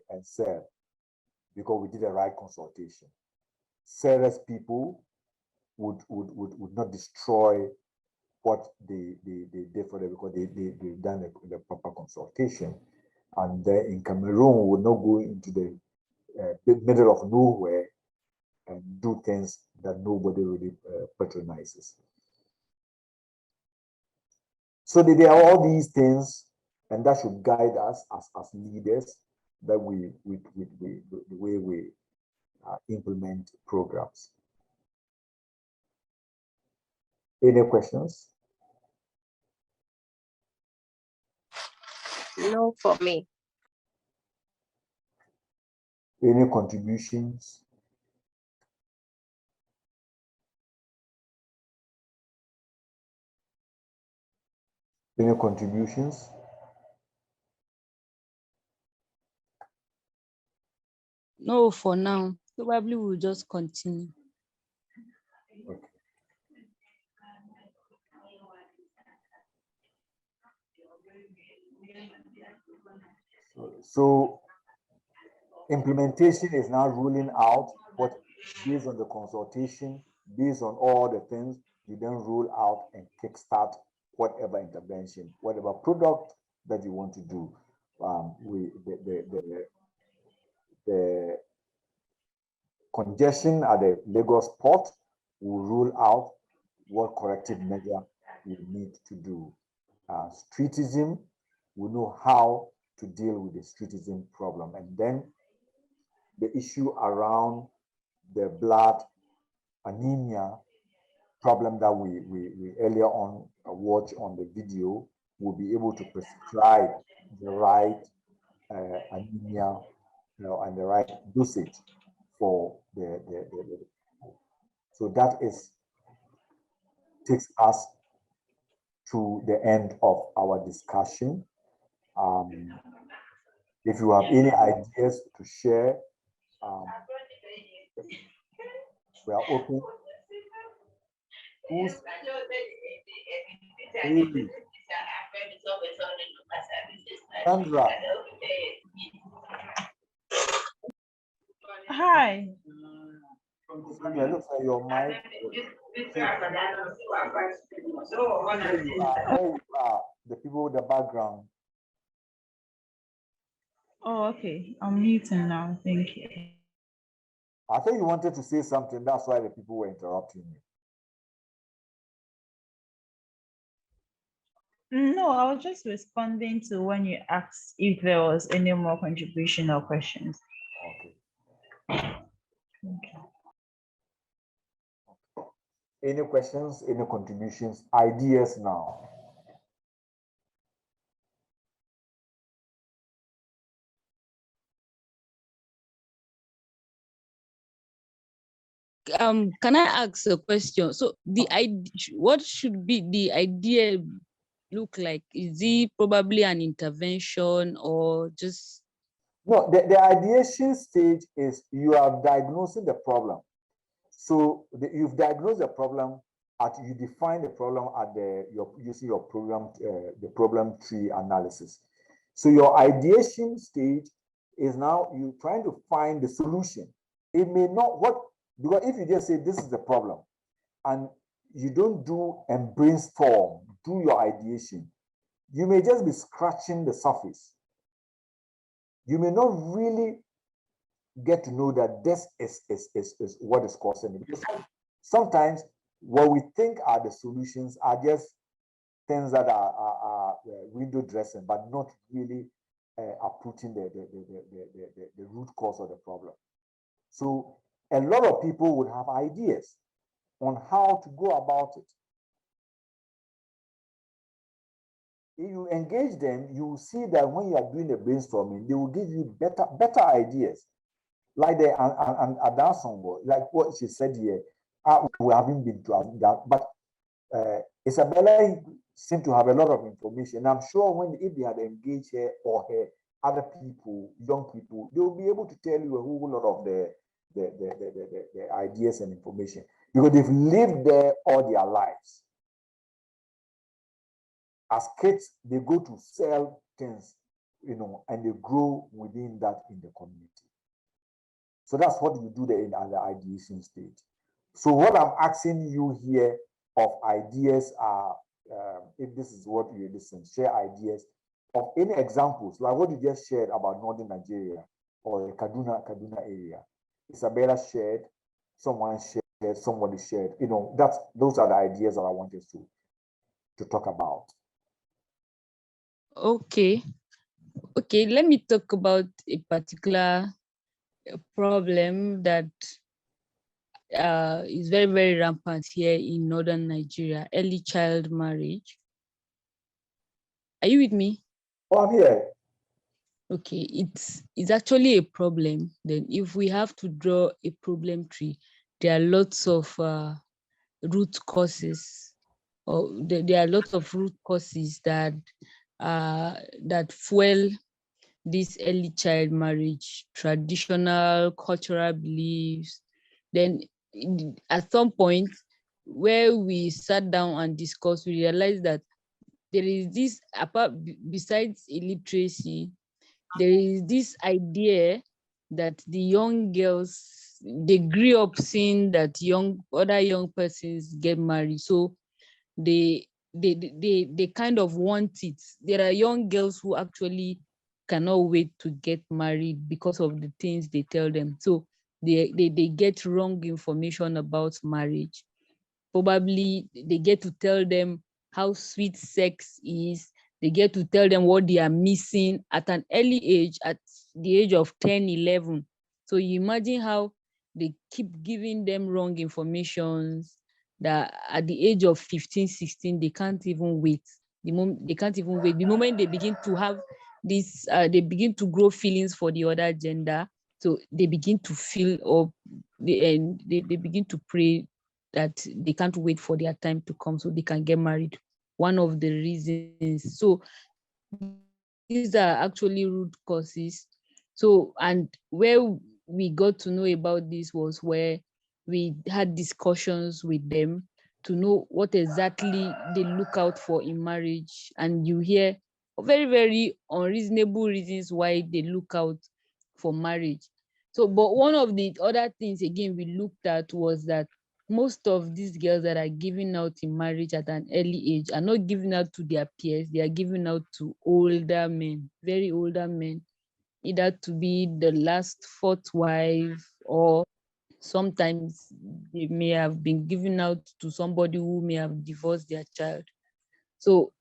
and sell, because we did the right consultation. Serious people would not destroy what they did for them because they've done the proper consultation. And in Cameroon, we will not go into the middle of nowhere and do things that nobody really patronizes. So there are all these things, and that should guide us as leaders, that the way we implement programs. Any questions? No, for me. Any contributions? Any contributions? No, for now. Probably we'll just continue. Okay. So implementation is now ruling out what, based on the consultation, based on all the things, you then rule out and kickstart whatever intervention, whatever product that you want to do. The congestion at the Lagos port will rule out what corrective measure we need to do. Streetism, we know how to deal with the streetism problem. And then the issue around the blood anemia problem that we earlier on watched on the video, will be able to prescribe the right anemia, and the right dosage for so that takes us to the end of our discussion. If you have any ideas to share, we are open. Who's Sandra? Hi. Sandra, looks like your mic. The people with the background. Oh, okay. I'm muting now. Thank you. I thought you wanted to say something. That's why the people were interrupting you. No, I was just responding to when you asked if there was any more contribution or questions. Okay. Any questions, any contributions, ideas now? Can I ask a question? So what should be the idea look like? Is it probably an intervention or just? No, the ideation stage is you are diagnosing the problem. So you've diagnosed the problem you define the problem at using your program, the problem tree analysis. So your ideation stage is now you trying to find the solution. It may not because if you just say this is the problem and you don't do and brainstorm, do your ideation, you may just be scratching the surface. You may not really get to know that this is what is causing it. Because sometimes what we think are the solutions are just things that are window dressing, but not really uprooting the root cause of the problem. So a lot of people would have ideas on how to go about it. If you engage them, you will see that when you are doing the brainstorming, they will give you better ideas. Like the Adanson, like what she said here, we haven't been to that, but Isabella seemed to have a lot of information. And I'm sure if they had engaged her or her other people, young people, they will be able to tell you a whole lot of the ideas and information because they've lived there all their lives. As kids, they go to sell things, and they grow within that in the community. So that's what you do there in the ideation stage. So what I'm asking you here of ideas are, if this is what you listen, share ideas of any examples, like what you just shared about Northern Nigeria or the Kaduna area. Isabella shared, someone shared, somebody shared. You know, those are the ideas that I wanted to talk about. Okay. Okay, let me talk about a particular problem that is very, very rampant here in northern Nigeria, early child marriage. Are you with me? Oh, I'm here. Okay, it's actually a problem. Then if we have to draw a problem tree, there are lots of root causes, or there are lots of root causes that fuel this early child marriage, traditional, cultural beliefs. Then at some point where we sat down and discussed, we realized that there is this, apart besides illiteracy, there is this idea that the young girls, they grew up seeing that other young persons get married, so they kind of want it. There are young girls who actually cannot wait to get married because of the things they tell them. So they get wrong information about marriage. Probably they get to tell them how sweet sex is. They get to tell them what they are missing at an early age, at the age of 10, 11. So you imagine how they keep giving them wrong informations, that at the age of 15, 16, they can't even wait. The moment they begin to have this, they begin to grow feelings for the other gender. So they begin to feel, or they begin to pray that they can't wait for their time to come so they can get married. One of the reasons. So these are actually root causes. So, and where we got to know about this was where we had discussions with them to know what exactly they look out for in marriage. And you hear very, very unreasonable reasons why they look out for marriage. So, but one of the other things again we looked at was that most of these girls that are giving out in marriage at an early age are not giving out to their peers, they are giving out to older men, very older men, either to be the last fourth wife, or sometimes they may have been given out to somebody who may have divorced their child. So,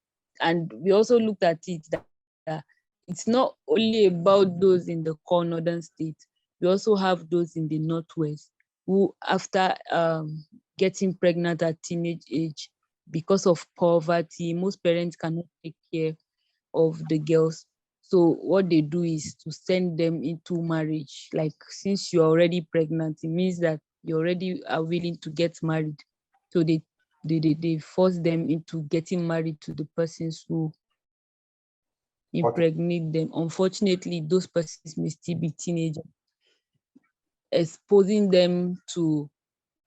and we also looked at it that it's not only about those in the core northern states, we also have those in the northwest who, after getting pregnant at teenage age, because of poverty, most parents cannot take care of the girls. So what they do is to send them into marriage. Like, since you're already pregnant, it means that you already are willing to get married. So they force them into getting married to the persons who impregnate them. Unfortunately, those persons may still be teenagers, exposing them to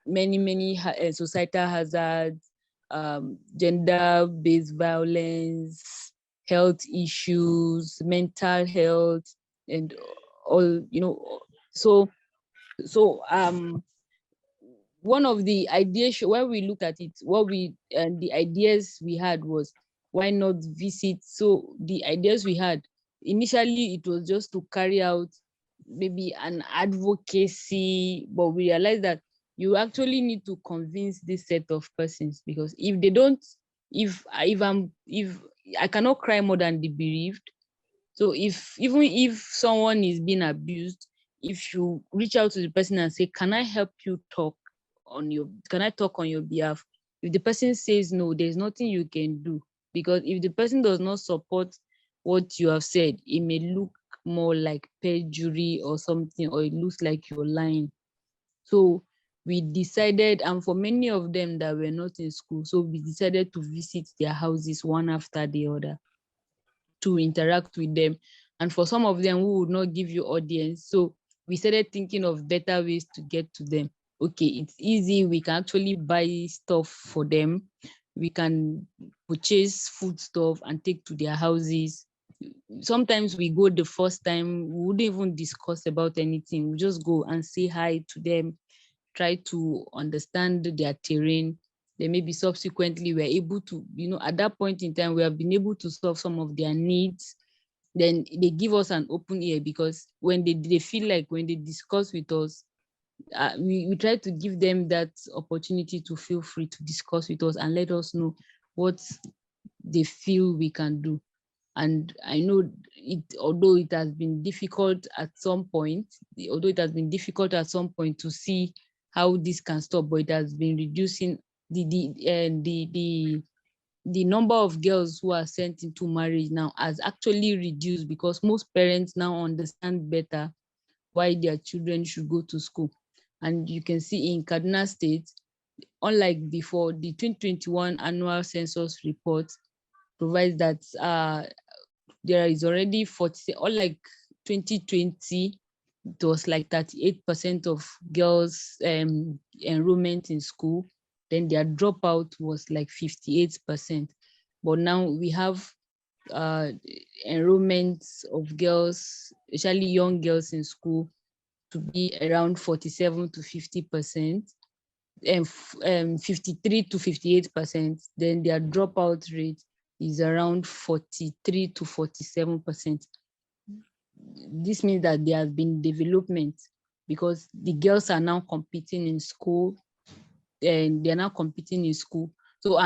many societal hazards, gender-based violence, health issues, mental health, and all, so one of the ideas, when we look at it, the ideas we had was, why not visit? So the ideas we had initially, it was just to carry out maybe an advocacy, but we realized that you actually need to convince this set of persons, because if they don't, if I cannot cry more than the bereaved. So even if someone is being abused, if you reach out to the person and say, can I help you talk can I talk on your behalf? If the person says no, there's nothing you can do, because if the person does not support what you have said, it may look more like perjury or something, or it looks like you're lying. So we decided, and for many of them that were not in school, so we decided to visit their houses one after the other to interact with them. And for some of them who would not give you audience, so we started thinking of better ways to get to them. Okay, it's easy, we can actually buy stuff for them. We can purchase food stuff and take to their houses. sometimes we go the first time, we wouldn't even discuss about anything. We just go and say hi to them, try to understand their terrain. Then maybe subsequently we're able to, at that point in time, we have been able to solve some of their needs. Then they give us an open ear, because when they feel like when they discuss with us, we try to give them that opportunity to feel free to discuss with us and let us know what they feel we can do. And I know although it has been difficult at some point, to see how this can stop, but it has been reducing. The number of girls who are sent into marriage now has actually reduced, because most parents now understand better why their children should go to school. And you can see in Kaduna State, unlike before, the 2021 annual census report provides that there is already 40, unlike 2020, it was like 38% of girls enrollment in school. Then their dropout was like 58%. But now we have enrollments of girls, especially young girls in school, to be around 47 to 50%, and 53 to 58%. Then their dropout rate is around 43 to 47%. This means that there has been development, because the girls are now competing in school, and they're now competing in school. So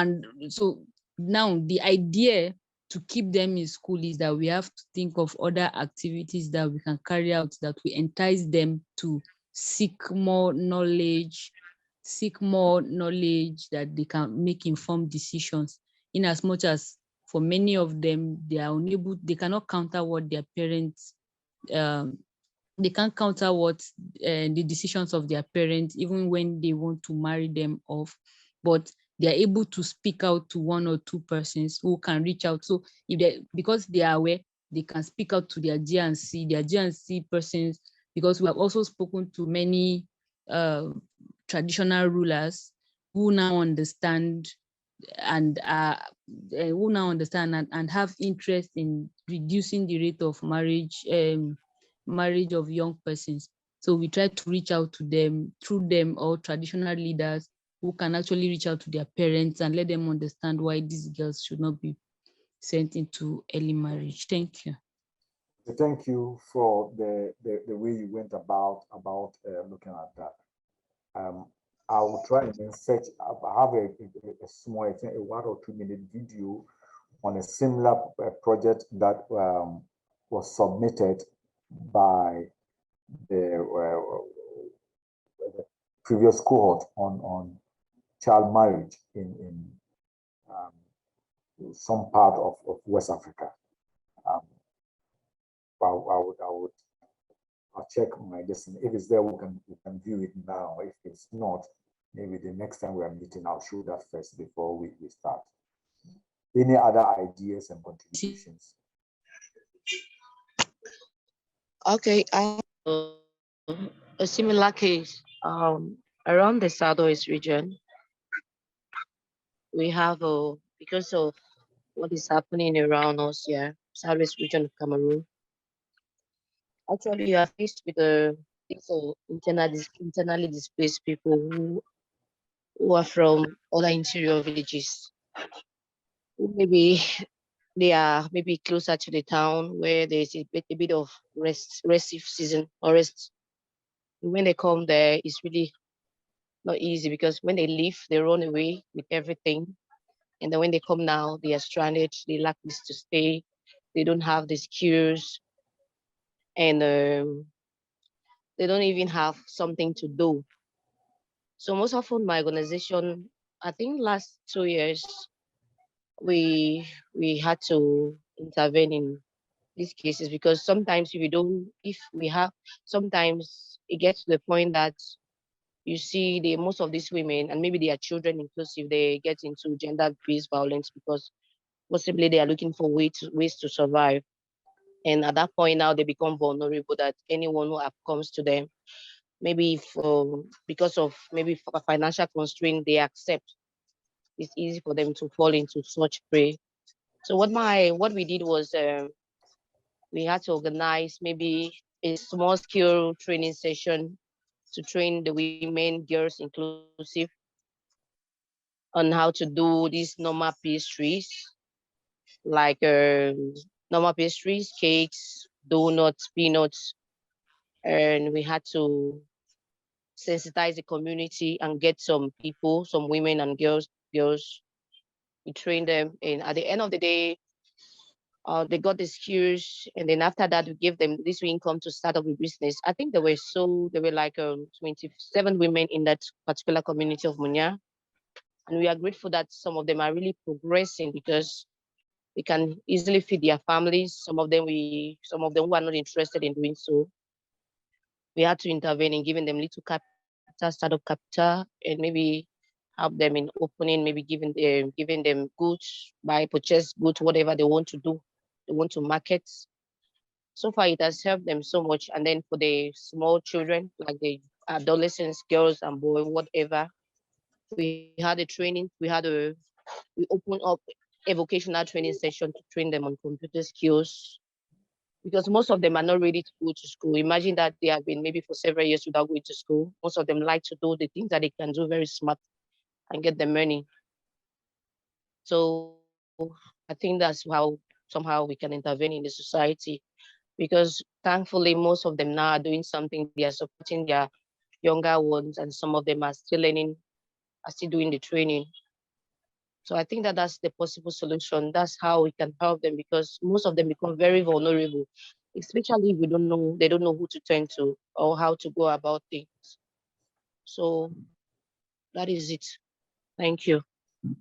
now the idea to keep them in school is that we have to think of other activities that we can carry out that will entice them to seek more knowledge, that they can make informed decisions. In as much as for many of them, they cannot counter what their parents, they can't counter what the decisions of their parents, even when they want to marry them off, but they are able to speak out to one or two persons who can reach out. So because they are aware, they can speak out to their GNC persons, because we have also spoken to many traditional rulers who now understand and have interest in reducing the rate of marriage of young persons. So we try to reach out to them through them, or traditional leaders who can actually reach out to their parents and let them understand why these girls should not be sent into early marriage. Thank you. Thank you for the way you went about looking at that. I will try and then search. I have a small, I think, a 1 or 2 minute video on a similar project that was submitted by the previous cohort on child marriage in some part of West Africa. I'll check my destiny. If it's there, we can view it now. If it's not, maybe the next time we are meeting, I'll show that first before we start. Any other ideas and contributions? Okay, a similar case around the Southwest region. We have because of what is happening around us here, Southwest region of Cameroon. Actually, you are faced with internally displaced people who are from other interior villages. Maybe they are closer to the town where there's a bit of restive season or rest. When they come there, it's really not easy, because when they leave, they run away with everything. And then when they come now, they are stranded, they lack this to stay, they don't have the skills, and they don't even have something to do. So most often my organization, I think last 2 years, we had to intervene in these cases, because sometimes sometimes it gets to the point that you see most of these women, and maybe their children inclusive, they get into gender-based violence because possibly they are looking for ways to survive. And at that point now, they become vulnerable, that anyone who comes to them, maybe because of maybe a financial constraint, they accept. It's easy for them to fall into such prey. So what we did was we had to organize maybe a small scale training session to train the women, girls inclusive, on how to do these normal pastries, like normal pastries, cakes, donuts, peanuts. And we had to sensitize the community and get some people, some women and girls. We trained them, and at the end of the day, they got the skills, and then after that, we gave them this income to start up a business. I think there were like 27 women in that particular community of Munya, and we are grateful that some of them are really progressing because they can easily feed their families. Some of them who are not interested in doing so, we had to intervene in giving them little capital, startup capital, and maybe help them in opening, maybe giving them goods, purchase goods, whatever they want to do, they want to market. So far, it has helped them so much. And then for the small children, like the adolescents, girls and boys, whatever, we had a training. We opened up a vocational training session to train them on computer skills, because most of them are not ready to go to school. Imagine that they have been maybe for several years without going to school. Most of them like to do the things that they can do very smart and get the money. So I think that's how somehow we can intervene in the society, because thankfully most of them now are doing something. They are supporting their younger ones, and some of them are still learning, are still doing the training. So I think that that's the possible solution. That's how we can help them, because most of them become very vulnerable, especially if they don't know who to turn to or how to go about things. So that is it. Thank you.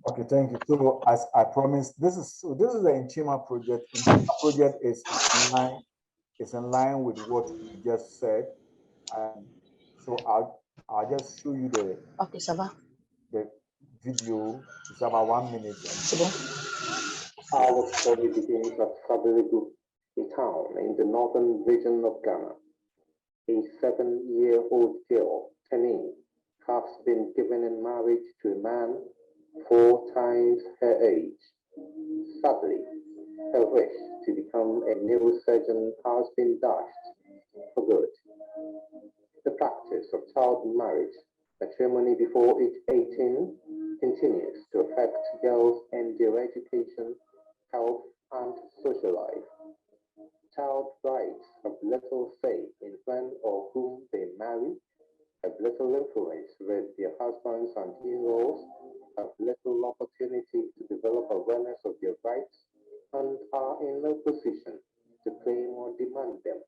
Okay, thank you. So as I promised, this is the Nchima project. Nchima project is in line with what you just said. So I'll just show you the video. It's about 1 minute. Our story begins at Sabirigu, a town in the northern region of Ghana. A 7-year-old girl, Tani, has been given in marriage to a man 4 times her age. Sadly, her wish to become a neurosurgeon has been dashed for good. The practice of child marriage, matrimony before age 18, continues to affect girls and their education, health, and social life. Child brides have little say in when or whom they marry, have little influence with their husbands and in-laws, have little opportunity to develop awareness of their rights, and are in no position to claim or demand them.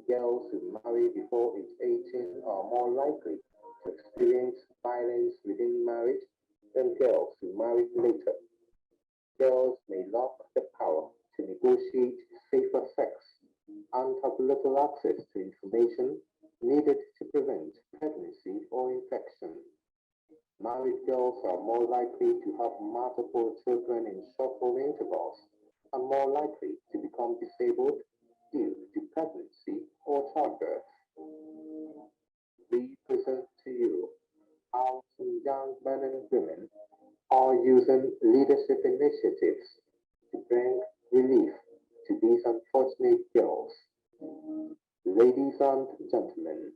Girls who marry before age 18 are more likely to experience violence within marriage than girls who marry later. Girls may lack the power to negotiate safer sex and have little access to information needed to prevent pregnancy or infection. Married girls are more likely to have multiple children in shorter intervals and more likely to become disabled due to pregnancy or childbirth. We present to you how some young men and women are using leadership initiatives to bring relief to these unfortunate girls. Ladies and gentlemen,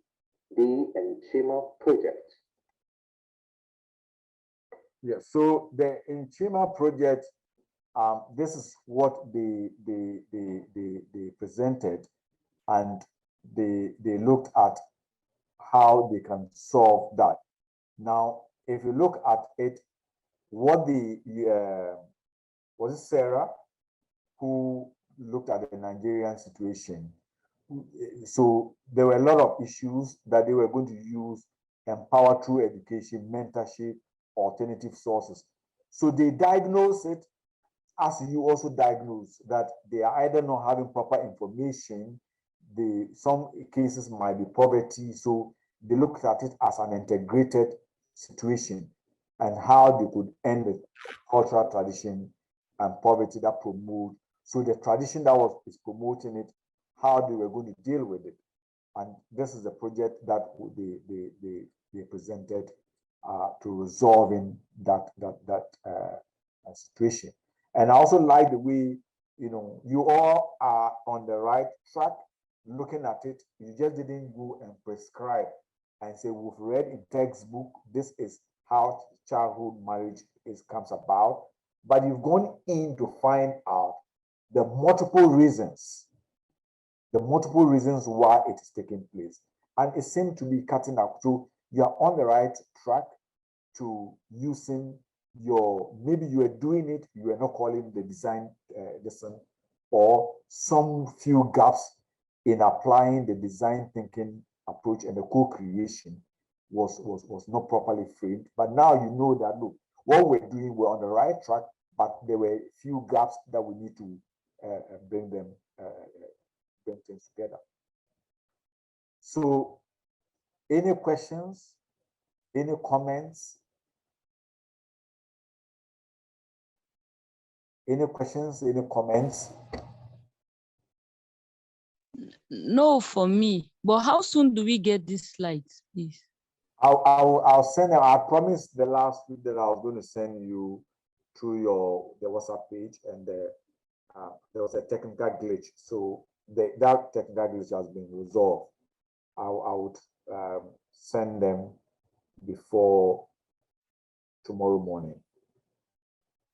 the Nchima Project. Yeah, so the Nchima project, this is what they presented, and they looked at how they can solve that. Now, if you look at it, what was it Sarah who looked at the Nigerian situation? So there were a lot of issues that they were going to use, empower through education, mentorship, alternative sources. So they diagnose it as you also diagnose that they are either not having proper information, some cases might be poverty. So they looked at it as an integrated situation and how they could end the cultural tradition and poverty that promote. So the tradition that is promoting it, how they were going to deal with it. And this is the project that they presented to resolving that situation. And I also like the way you all are on the right track looking at it. You just didn't go and prescribe and say, we've read in textbook, this is how childhood marriage comes about. But you've gone in to find out the multiple reasons why it is taking place. And it seems to be cutting up. So you are on the right track to using maybe you are doing it, you are not calling the design lesson, or some few gaps in applying the design thinking approach, and the co-creation was not properly framed. But now you know that, look, what we're doing, we're on the right track, but there were a few gaps that we need to bring things together. So any questions, any comments? Any questions, any comments? No, for me. But how soon do we get these slides, please? I'll send them. I promised the last week that I was going to send you through the WhatsApp page, and there was a technical glitch. So that technical glitch has been resolved. I would send them before tomorrow morning.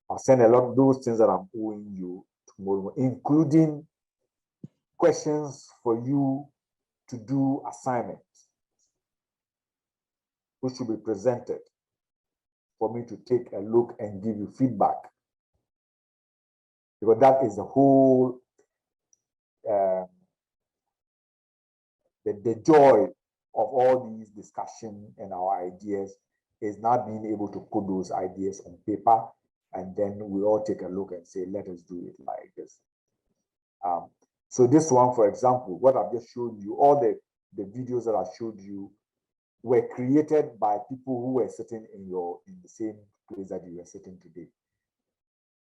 I'll send a lot of those things that I'm owing you tomorrow morning, including questions for you to do assignments, which should be presented for me to take a look and give you feedback. Because that is the whole, the joy of all these discussions and our ideas is not being able to put those ideas on paper, and then we all take a look and say, let us do it like this. So this one, for example, what I've just showed you, all the videos that I showed you were created by people who were sitting in the same place that you were sitting today.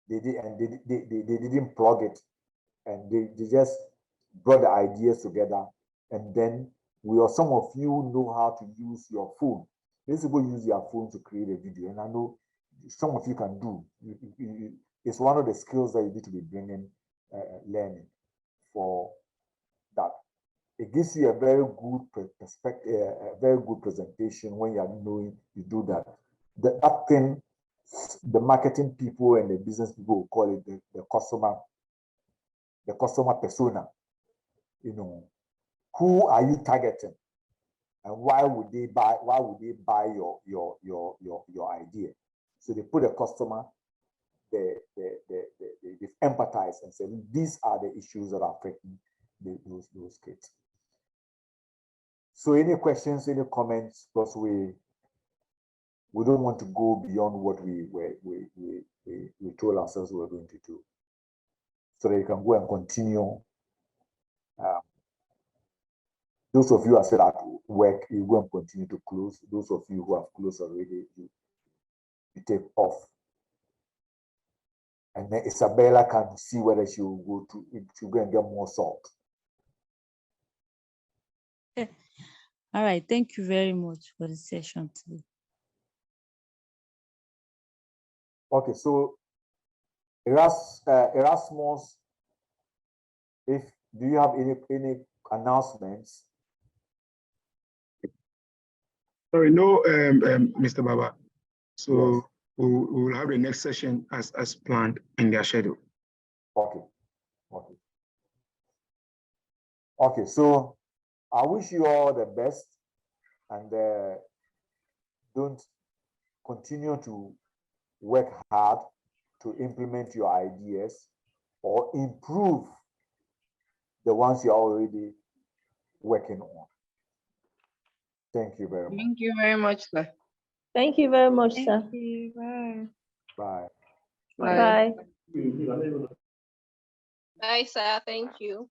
They didn't plug it, and they just brought the ideas together, and then some of you know how to use your phone. These people use their phone to create a video, and I know some of you can do. It's one of the skills that you need to be bringing, learning for that. It gives you a very good perspective, a very good presentation when you are knowing you do that. That thing, the marketing people and the business people will call it the customer persona. Who are you targeting, and why would they buy your idea? So they put a customer, they empathize and say, these are the issues that are affecting those kids. So any questions, any comments? Because we don't want to go beyond what we told ourselves we were going to do, so that you can go and continue. Those of you who are still at work, you go and continue to close. Those of you who have closed already, you take off. And then Isabella can see whether she will go and get more salt. All right, thank you very much for the session today. Okay, so Erasmus, do you have any announcements? Sorry, no, Mr. Baba. So yes. we will have the next session as planned in their schedule. Okay, so I wish you all the best, and don't continue to work hard to implement your ideas or improve the ones you're already working on. Thank you very much. Thank you very much, sir. Thank you very much, sir. Thank you. Bye. Bye. Bye. Bye, sir. Thank you.